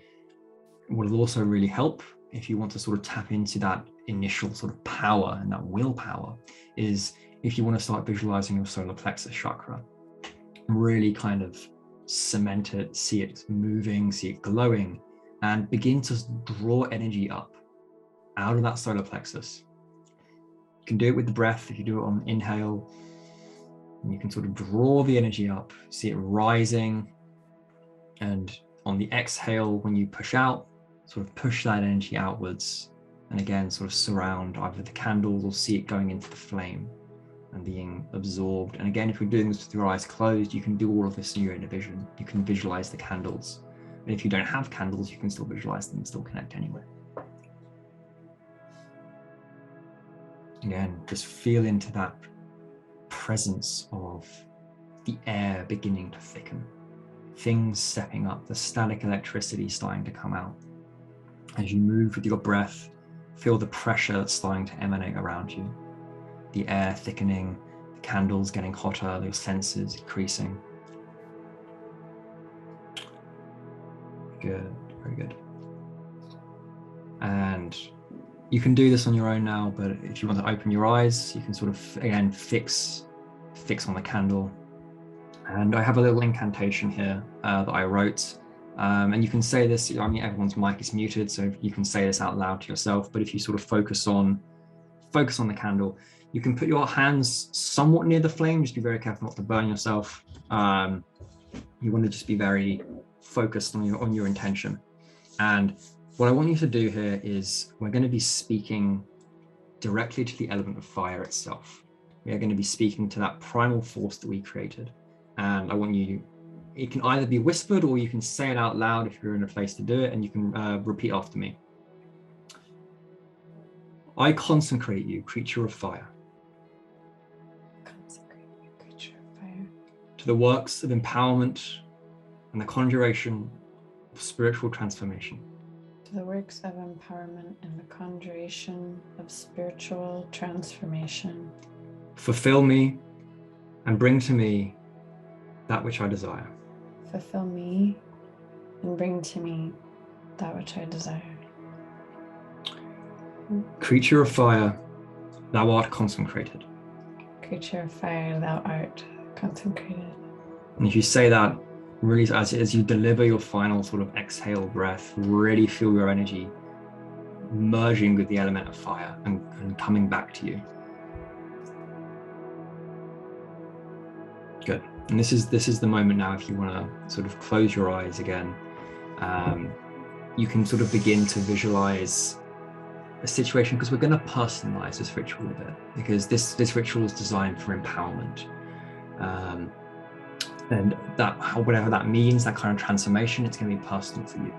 what will also really help, if you want to sort of tap into that initial sort of power and that willpower, is if you want to start visualizing your solar plexus chakra, really kind of cement it, see it moving, see it glowing, and begin to draw energy up out of that solar plexus. You can do it with the breath. If you do it on inhale, and you can sort of draw the energy up, see it rising, and on the exhale, when you push out, sort of push that energy outwards And again, sort of surround either the candles or see it going into the flame and being absorbed. And again, if you're doing this with your eyes closed, you can do all of this in your inner vision. You can visualize the candles. And if you don't have candles, you can still visualize them and still connect anyway. Again, just feel into that presence of the air beginning to thicken, things stepping up, the static electricity starting to come out. As you move with your breath, feel the pressure that's starting to emanate around you, the air thickening, the candles getting hotter, your senses increasing. Good, very good. And you can do this on your own now, but if you want to open your eyes, you can sort of, again, fix on the candle. And I have a little incantation here that I wrote. And you can say this, I mean, everyone's mic is muted, so you can say this out loud to yourself, but if you sort of focus on the candle, you can put your hands somewhat near the flame, just be very careful not to burn yourself. You want to just be very focused on your intention. And what I want you to do here is we're going to be speaking directly to the element of fire itself. We are going to be speaking to that primal force that we created. And I want you, it can either be whispered or you can say it out loud if you're in a place to do it, and you can repeat after me. I consecrate you, creature of fire. Consecrate you, creature of fire. To the works of empowerment and the conjuration of spiritual transformation. To the works of empowerment and the conjuration of spiritual transformation. Fulfill me and bring to me that which I desire. Fulfill me and bring to me that which I desire. Creature of fire, thou art consecrated. Creature of fire, thou art consecrated. And if you say that, really, as you deliver your final sort of exhale breath, really feel your energy merging with the element of fire and coming back to you. Good. And this is the moment now, if you want to sort of close your eyes again, you can sort of begin to visualize a situation, because we're going to personalize this ritual a bit, because this ritual is designed for empowerment. And that, whatever that means, that kind of transformation, it's going to be personal for you.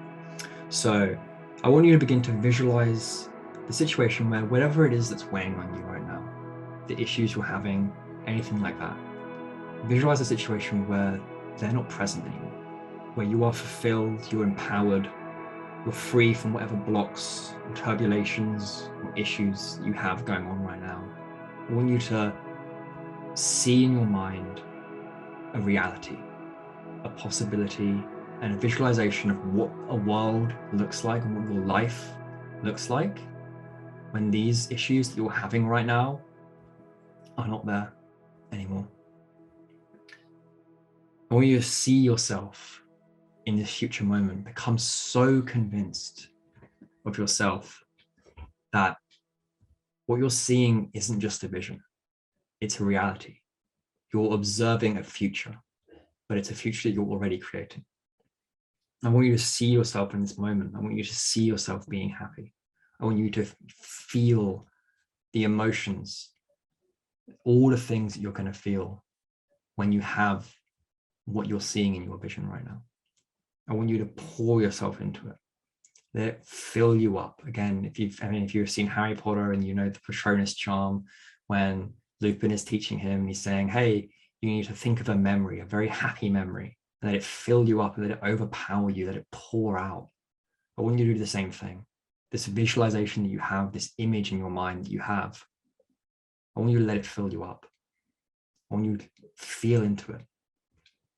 So I want you to begin to visualize the situation where whatever it is that's weighing on you right now, the issues you're having, anything like that, visualize a situation where they're not present anymore, where you are fulfilled, you're empowered, you're free from whatever blocks or turbulations or issues you have going on right now. I want you to see in your mind a reality, a possibility, and a visualization of what a world looks like and what your life looks like when these issues that you're having right now are not there anymore. I want you to see yourself in this future moment, become so convinced of yourself that what you're seeing isn't just a vision, it's a reality. You're observing a future, but it's a future that you're already creating. I want you to see yourself in this moment. I want you to see yourself being happy. I want you to feel the emotions, all the things that you're going to feel when you have what you're seeing in your vision right now. I want you to pour yourself into it. Let it fill you up. Again, if you've seen Harry Potter and you know the Patronus charm, when Lupin is teaching him, he's saying, hey, you need to think of a memory, a very happy memory, and let it fill you up and let it overpower you, let it pour out. I want you to do the same thing. This visualization that you have, this image in your mind that you have, I want you to let it fill you up. I want you to feel into it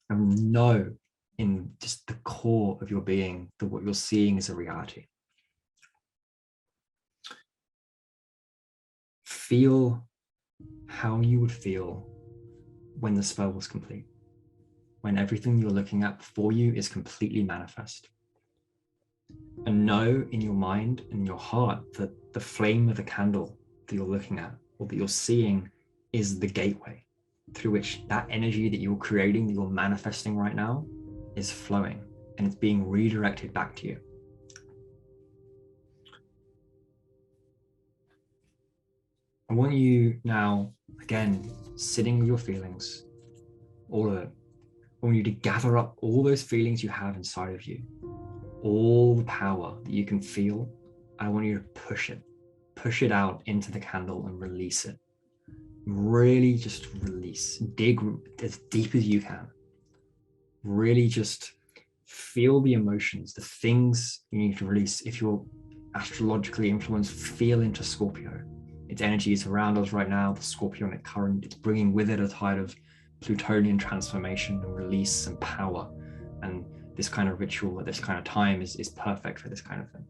and know in just the core of your being that what you're seeing is a reality. Feel how you would feel when the spell was complete, when everything you're looking at before you is completely manifest. And know in your mind and your heart that the flame of the candle that you're looking at or that you're seeing is the gateway through which that energy that you're creating, that you're manifesting right now, is flowing, and it's being redirected back to you. I want you now, again, sitting with your feelings, all of it. I want you to gather up all those feelings you have inside of you, all the power that you can feel. I want you to push it out into the candle and release it. Really just release, dig as deep as you can. Really just feel the emotions, the things you need to release. If you're astrologically influenced, feel into Scorpio. Its energy is around us right now, the Scorpionic current. It's bringing with it a tide of Plutonian transformation and release and power. And this kind of ritual at this kind of time is perfect for this kind of thing.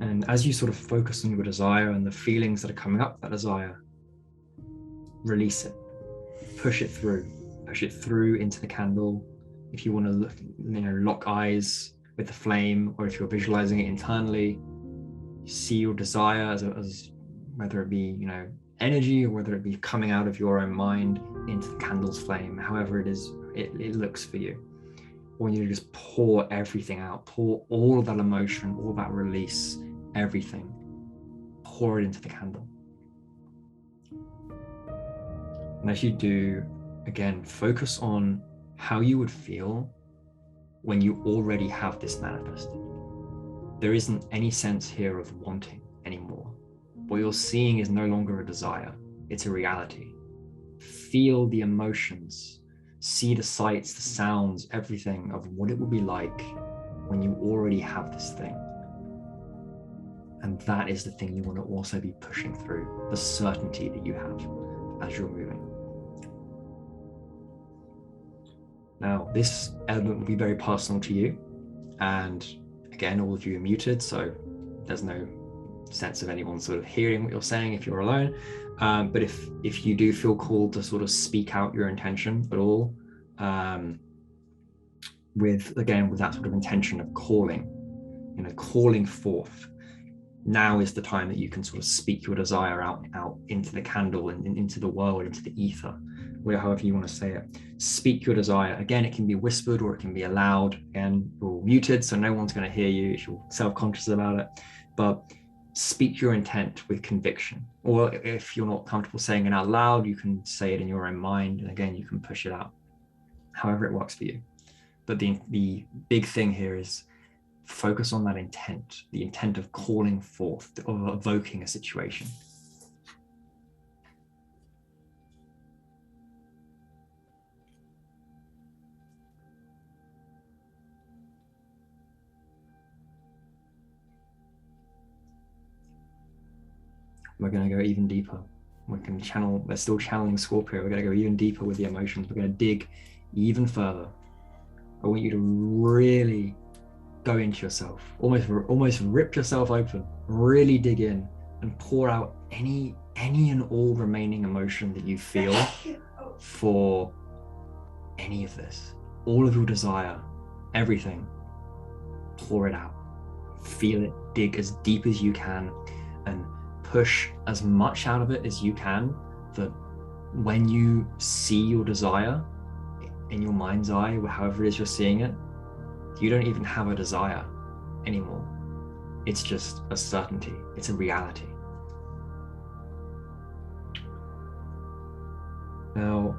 And as you sort of focus on your desire and the feelings that are coming up that desire, release it, push it through into the candle. If you want to look, lock eyes with the flame, or if you're visualizing it internally, see your desire as whether it be, energy, or whether it be coming out of your own mind into the candle's flame, however it is, it looks for you. I want you to just pour everything out, pour all of that emotion, all that release, everything, pour it into the candle. And as you do, again, focus on how you would feel when you already have this manifested. There isn't any sense here of wanting anymore. What you're seeing is no longer a desire, it's a reality. Feel the emotions, see the sights, the sounds, everything of what it will be like when you already have this thing. And that is the thing you want to also be pushing through, the certainty that you have as you're moving. Now, this element will be very personal to you. And again, all of you are muted, so there's no sense of anyone sort of hearing what you're saying if you're alone. But if you do feel called to sort of speak out your intention at all, with that sort of intention of calling forth, now is the time that you can sort of speak your desire out into the candle and into the world, into the ether, however you want to say it. Speak your desire. Again, it can be whispered or it can be aloud. Again, you're muted, so no one's going to hear you if you're self-conscious about it. But speak your intent with conviction. Or if you're not comfortable saying it out loud, you can say it in your own mind. And again, you can push it out, however it works for you. But the big thing here is focus on that intent, the intent of calling forth, of evoking a situation. We're going to go even deeper. We're still channeling Scorpio. We're going to go even deeper with the emotions. We're going to dig even further. I want you to really go into yourself, almost rip yourself open, really dig in and pour out any and all remaining emotion that you feel for any of this, all of your desire, everything. Pour it out, feel it, dig as deep as you can, and push as much out of it as you can, that when you see your desire in your mind's eye, however it is you're seeing it, you don't even have a desire anymore. It's just a certainty. It's a reality. Now,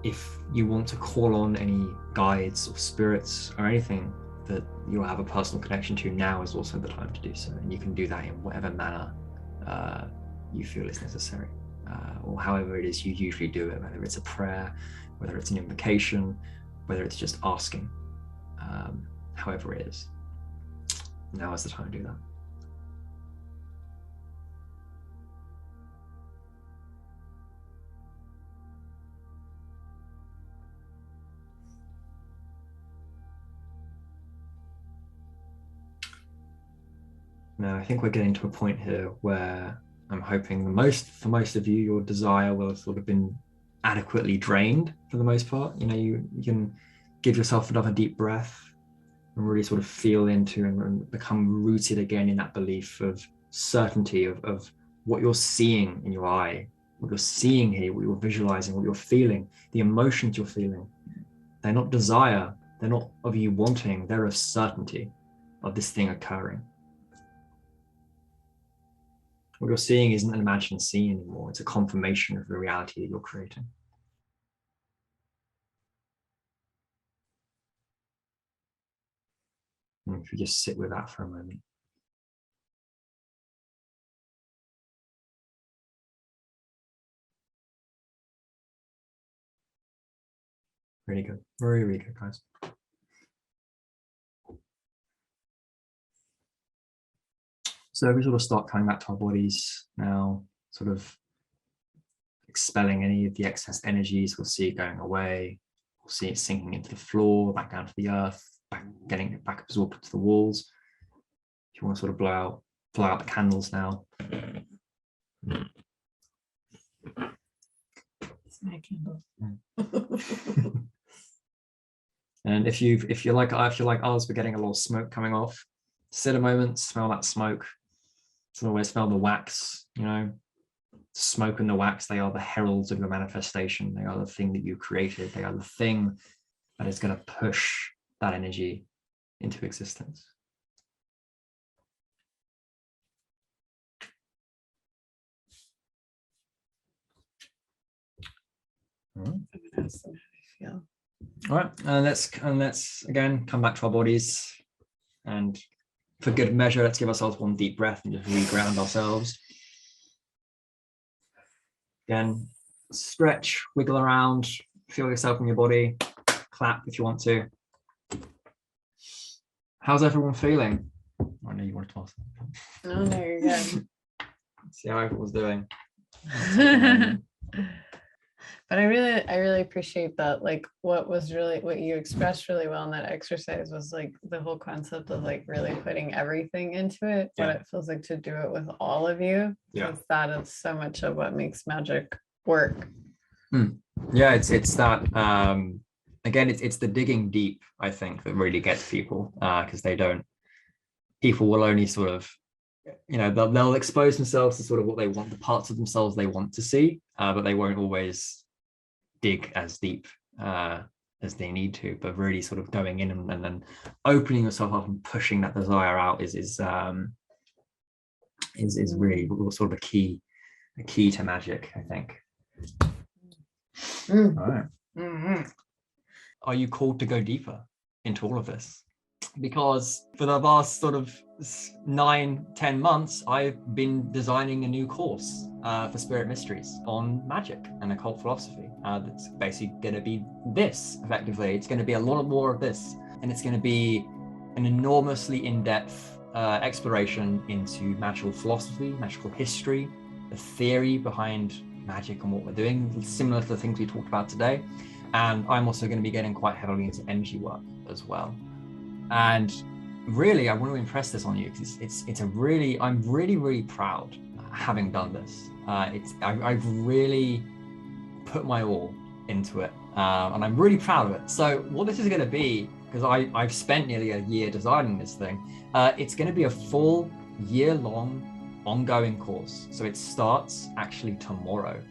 if you want to call on any guides or spirits or anything that you'll have a personal connection to, now is also the time to do so. And you can do that in whatever manner you feel is necessary, or however it is you usually do it, whether it's a prayer, whether it's an invocation, whether it's just asking, however it is. Now is the time to do that. Now, I think we're getting to a point here where I'm hoping for most of you, your desire will have sort of been adequately drained for the most part. You can give yourself another deep breath and really sort of feel into and become rooted again in that belief of certainty of what you're seeing in your eye, what you're seeing here, what you're visualizing, what you're feeling, the emotions you're feeling. They're not desire, they're not of you wanting, they're of certainty of this thing occurring. What you're seeing isn't an imagined scene anymore. It's a confirmation of the reality that you're creating. And if you just sit with that for a moment. Really good. Very, really good, guys. So we sort of start coming back to our bodies now, sort of expelling any of the excess energies. We'll see it going away. We'll see it sinking into the floor, back down to the earth, back, getting it back absorbed into the walls. If you want to sort of blow out the candles now. It's my candle. And if you're like us, we're getting a lot of smoke coming off. Sit a moment, smell that smoke. So always smell the wax, you know, smoke and the wax, they are the heralds of your manifestation. They are the thing that you created. They are the thing that is going to push that energy into existence. I'm gonna ask them how they feel. All right, and let's again come back to our bodies, and for good measure, let's give ourselves one deep breath and just reground ourselves. Again, stretch, wiggle around, feel yourself in your body, clap if you want to. How's everyone feeling? I know you wanted to ask. No, you're good. See how everyone's doing. But I really appreciate that. Like what you expressed really well in that exercise was like the whole concept of like really putting everything into it, what it feels like to do it with all of you. Yeah. Because that is so much of what makes magic work. Yeah, it's that again, it's the digging deep, I think, that really gets people, because people will only sort of, you know, they'll expose themselves to sort of what they want, the parts of themselves they want to see, but they won't always dig as deep as they need to. But really sort of going in and then opening yourself up and pushing that desire out is really sort of a key to magic, I think. All right. Mm-hmm. Are you called to go deeper into all of this? Because for the last sort of 9-10 months, I've been designing a new course for Spirit Mysteries on magic and occult philosophy. That's basically going to be this, effectively. It's going to be a lot more of this. And it's going to be an enormously in-depth exploration into magical philosophy, magical history, the theory behind magic and what we're doing, similar to the things we talked about today. And I'm also going to be getting quite heavily into energy work as well. And really, I want to impress this on you because I'm really proud having done this. I've really put my all into it, and I'm really proud of it. So what this is going to be, because I've spent nearly a year designing this thing, it's going to be a full year-long ongoing course. So it starts actually tomorrow,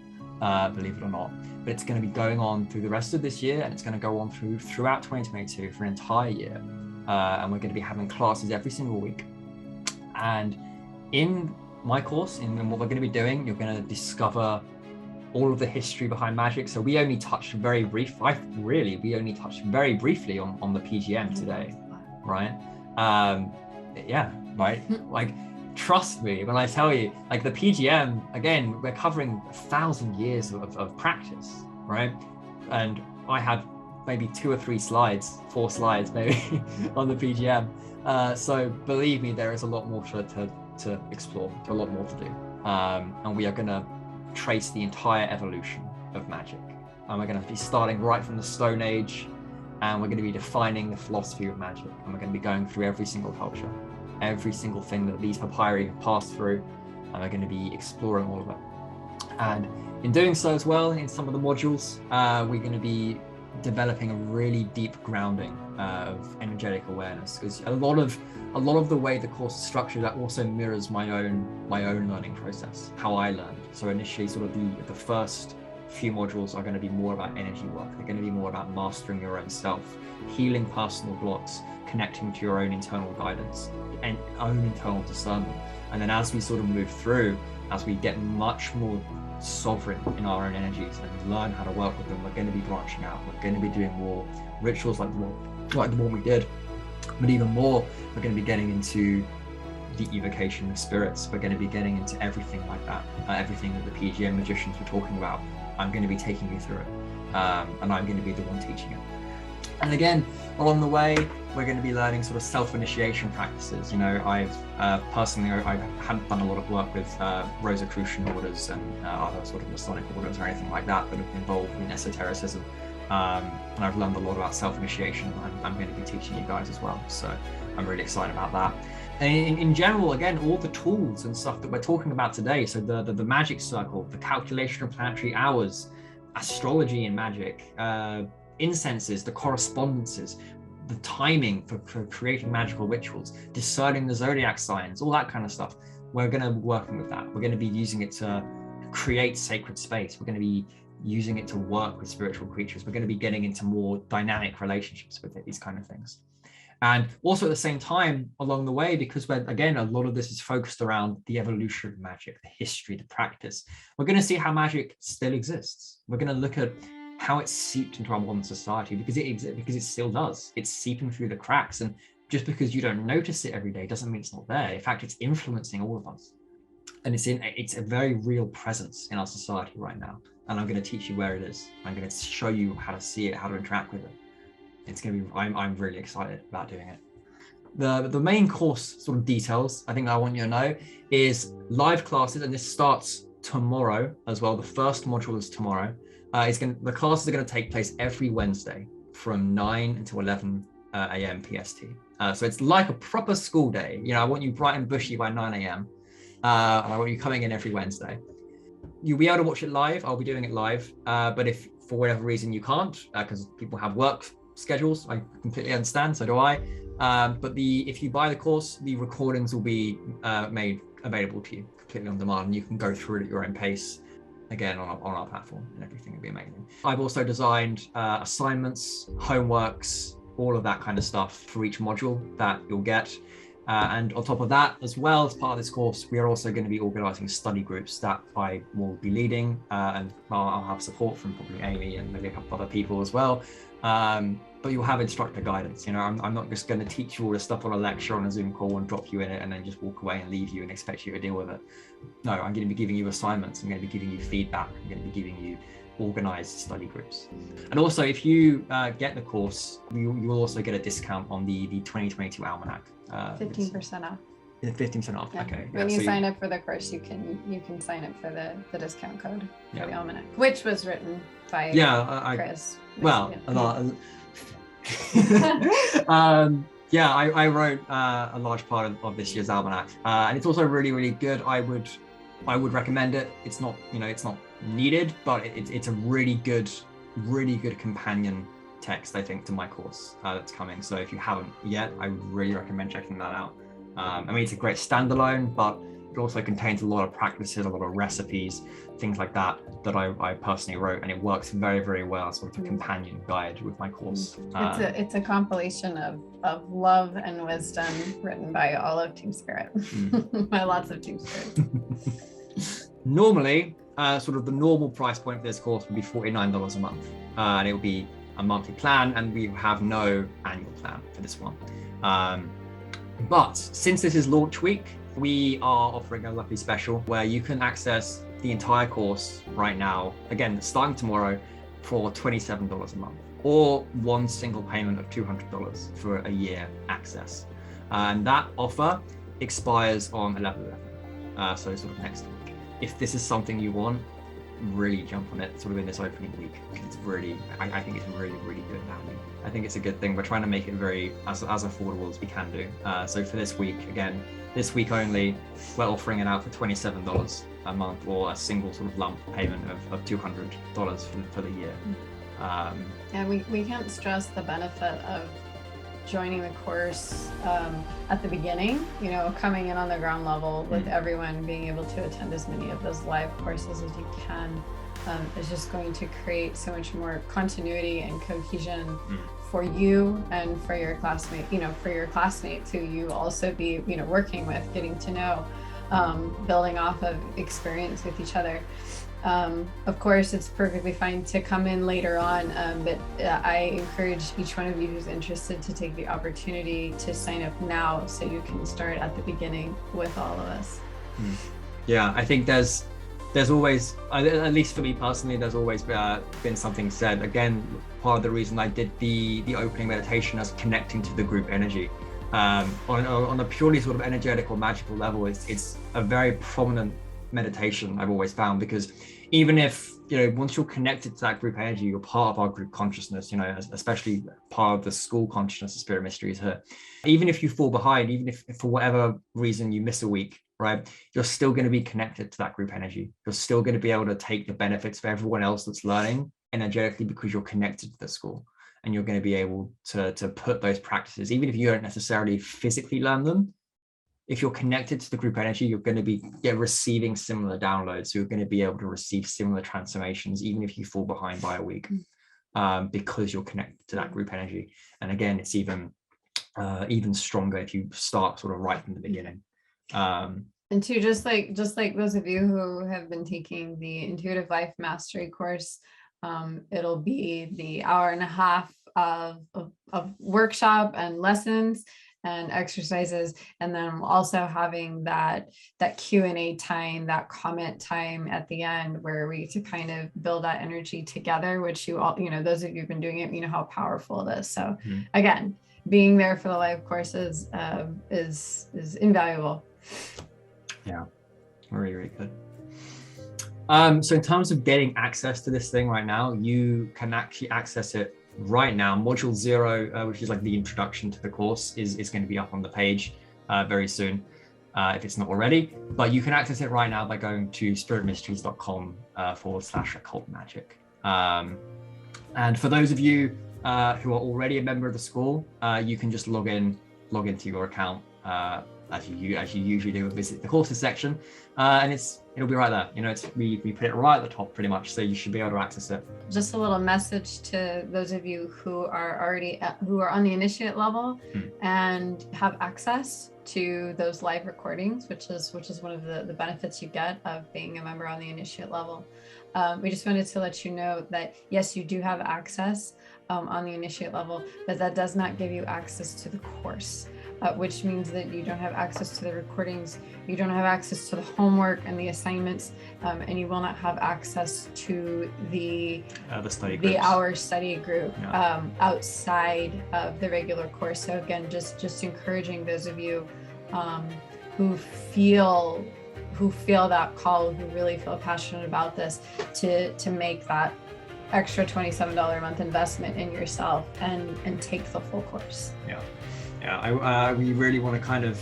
believe it or not. But it's going to be going on through the rest of this year, and it's going to go on throughout 2022 for an entire year. And we're going to be having classes every single week. And in my course, in what we're going to be doing, you're going to discover all of the history behind magic. So we only touched very briefly on the PGM today, right? Like, trust me when I tell you, like the PGM, again, we're covering 1,000 years of practice, right? And I had maybe 2 or 3 slides, 4 slides maybe on the PGM. So believe me, there is a lot more to explore, a lot more to do. And we are going to trace the entire evolution of magic. And we're going to be starting right from the Stone Age, and we're going to be defining the philosophy of magic. And we're going to be going through every single culture, every single thing that these papyri have passed through, and we're going to be exploring all of it. And in doing so as well, in some of the modules, we're going to be developing a really deep grounding of energetic awareness, because a lot of the way the course is structured, that also mirrors my own learning process, how I learned. So initially, sort of the first few modules are going to be more about energy work. They're going to be more about mastering your own self, healing personal blocks, connecting to your own internal guidance and own internal discernment. And then as we sort of move through, as we get much more sovereign in our own energies and learn how to work with them, we're going to be branching out. We're going to be doing more rituals like the one we did, but even more, we're going to be getting into the evocation of spirits. We're going to be getting into everything like that, everything that the PGM magicians were talking about. I'm going to be taking you through it, and I'm going to be the one teaching it. And again, along the way, we're going to be learning sort of self-initiation practices. You know, I've personally, I haven't done a lot of work with Rosicrucian orders and other sort of Masonic orders or anything like that that have been involved in esotericism. And I've learned a lot about self-initiation. I'm going to be teaching you guys as well. So I'm really excited about that. And in general, again, all the tools and stuff that we're talking about today, so the magic circle, the calculation of planetary hours, astrology and magic, incenses, the correspondences, the timing for creating magical rituals, discerning the zodiac signs, all that kind of stuff. We're going to be working with that. We're going to be using it to create sacred space. We're going to be using it to work with spiritual creatures. We're going to be getting into more dynamic relationships with it, these kind of things. And also at the same time, along the way, because again, a lot of this is focused around the evolution of magic, the history, the practice. We're going to see how magic still exists. We're going to look at how it's seeped into our modern society, because it still does. It's seeping through the cracks. And just because you don't notice it every day doesn't mean it's not there. In fact, it's influencing all of us. And it's a very real presence in our society right now. And I'm going to teach you where it is. I'm going to show you how to see it, how to interact with it. It's going to be, I'm really excited about doing it. The main course sort of details, I think I want you to know, is live classes, and this starts tomorrow as well. The first module is tomorrow. The classes are going to take place every Wednesday from 9 until 11 a.m. PST. So it's like a proper school day. You know, I want you bright and bushy by 9 a.m. And I want you coming in every Wednesday. You'll be able to watch it live. I'll be doing it live. But if for whatever reason you can't, because people have work schedules, I completely understand, so do I. But if you buy the course, the recordings will be made available to you completely on demand, and you can go through it at your own pace, again on our platform, and everything will be amazing. I've also designed assignments, homeworks, all of that kind of stuff for each module that you'll get. And on top of that, as well as part of this course, we are also going to be organizing study groups that I will be leading, and I'll have support from probably Amy and maybe a couple other people as well. But you'll have instructor guidance. You know, I'm not just going to teach you all this stuff on a lecture on a Zoom call and drop you in it and then just walk away and leave you and expect you to deal with it. No, I'm going to be giving you assignments. I'm going to be giving you feedback. I'm going to be giving you organized study groups. And also, if you get the course, you will also get a discount on the 2022 Almanac. 15% off. 15% off. Yeah. Okay. When you sign up for the course, you can sign up for the discount code for Yeah. the Almanac, which was written by Chris. Well, a lot. I wrote a large part of this year's Almanac, and it's also really, really good. I would recommend it. It's not, it's not needed, but it's a really good companion text, I think, to my course that's coming. So if you haven't yet, I would really recommend checking that out. I mean, it's a great standalone, but it also contains a lot of practices, a lot of recipes, things like that I personally wrote, and it works very, very well as sort of a companion guide with my course. It's a compilation of love and wisdom written by all of Team Spirit, by lots of Team Spirits. Normally, sort of the normal price point for this course would be $49 a month, and it will be a monthly plan, and we have no annual plan for this one. But since this is launch week, we are offering a lovely special where you can access the entire course right now, again, starting tomorrow, for $27 a month, or one single payment of $200 for a year access. And that offer expires on 11/11, so sort of next week. If this is something you want, really jump on it sort of in this opening week. It's really, I think it's really, really good value. I think it's a good thing. We're trying to make it very as affordable as we can do. So for this week, again, this week only, we're offering it out for $27 a month, or a single sort of lump payment of $200 for the year. Yeah, we can't stress the benefit joining the course at the beginning, you know, coming in on the ground level with everyone, being able to attend as many of those live courses as you can, is just going to create so much more continuity and cohesion for you and for your classmate, you know, for your classmates who you also be, you know, working with, getting to know, building off of experience with each other. Of course, it's perfectly fine to come in later on, but I encourage each one of you who's interested to take the opportunity to sign up now so you can start at the beginning with all of us. Yeah, I think there's always, at least for me personally, there's always been something said. Again, part of the reason I did the opening meditation as connecting to the group energy. On a purely sort of energetic or magical level, it's a very prominent meditation I've always found, because even if, you know, once you're connected to that group energy, you're part of our group consciousness, you know, especially part of the school consciousness of Spirit Mysteries here. Even if you fall behind, even if for whatever reason you miss a week, right, you're still going to be connected to that group energy. You're still going to be able to take the benefits of everyone else that's learning energetically, because you're connected to the school, and you're going to be able to put those practices, even if you don't necessarily physically learn them. If you're connected to the group energy, you're going to be receiving similar downloads. So you're going to be able to receive similar transformations, even if you fall behind by a week, because you're connected to that group energy. And again, it's even stronger if you start sort of right from the beginning. And to just like those of you who have been taking the Intuitive Life Mastery course, it'll be the hour and a half of workshop and lessons and exercises, and then also having that Q&A time, that comment time at the end, where we get to kind of build that energy together, which you all, you know, those of you who've been doing it, you know how powerful it is. So again, being there for the live courses is invaluable. Yeah, really, really good. So in terms of getting access to this thing right now, you can actually access it right now. Module 0, which is like the introduction to the course, is going to be up on the page very soon, if it's not already. But you can access it right now by going to spiritmysteries.com/occult magic. And for those of you who are already a member of the school, you can just log into your account as you usually do, visit the courses section, and it'll be right there. You know, we put it right at the top pretty much, so you should be able to access it. Just a little message to those of you who are on the initiate level and have access to those live recordings, which is one of the benefits you get of being a member on the initiate level. We just wanted to let you know that yes, you do have access on the initiate level, but that does not give you access to the course. Which means that you don't have access to the recordings, you don't have access to the homework and the assignments, and you will not have access to the hour study group outside of the regular course. So again, just encouraging those of you who feel that call, who really feel passionate about this, to make that extra $27 a month investment in yourself and take the full course. Yeah, we really want to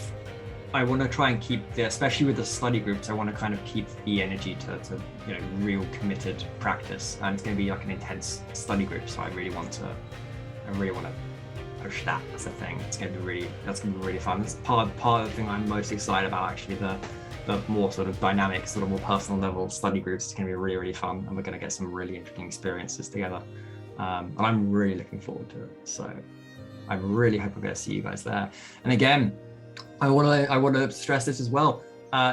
I want to try and keep especially with the study groups, I want to kind of keep the energy to you know, real committed practice, and it's going to be like an intense study group. So I really want to push that as a thing. That's going to be really fun. It's part of the thing I'm most excited about, actually. The more sort of dynamic, sort of more personal level study groups is going to be really, really fun, and we're going to get some really interesting experiences together. And I'm really looking forward to it. So I really hope I'm going to see you guys there. And again, I want to stress this as well.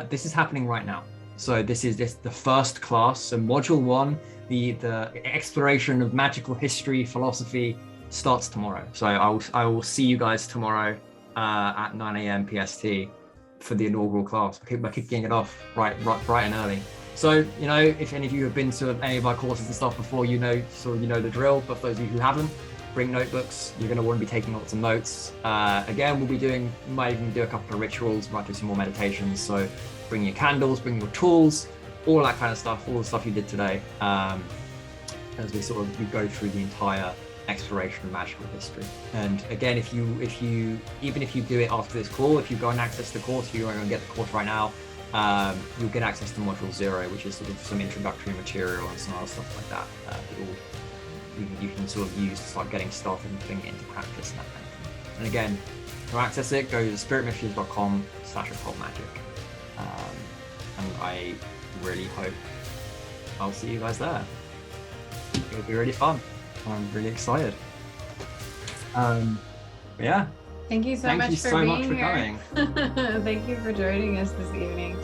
This is happening right now. So this is the first class. So module 1, the exploration of magical history, philosophy, starts tomorrow. So I will see you guys tomorrow at 9 a.m. PST for the inaugural class. We're kicking it off bright and early. So, you know, if any of you have been to any of our courses and stuff before, you know the drill. But for those of you who haven't, bring notebooks. You're going to want to be taking lots of notes. Again, we might even do a couple of rituals, might do some more meditations. So bring your candles, bring your tools, all that kind of stuff, all the stuff you did today, as we go through the entire exploration of magical history. And again, even if you do it after this call, if you go and access the course, if you want to get the course right now, you'll get access to module 0, which is sort of some introductory material and some other stuff like that. You can sort of use to start getting started and putting it into practice and that kind of thing. And again, to access it, go to spiritmysteries.com/occultmagic. And I really hope I'll see you guys there. It'll be really fun. I'm really excited. Yeah. Thank you so Thank much you for so being much for here. coming. Thank you for joining us this evening.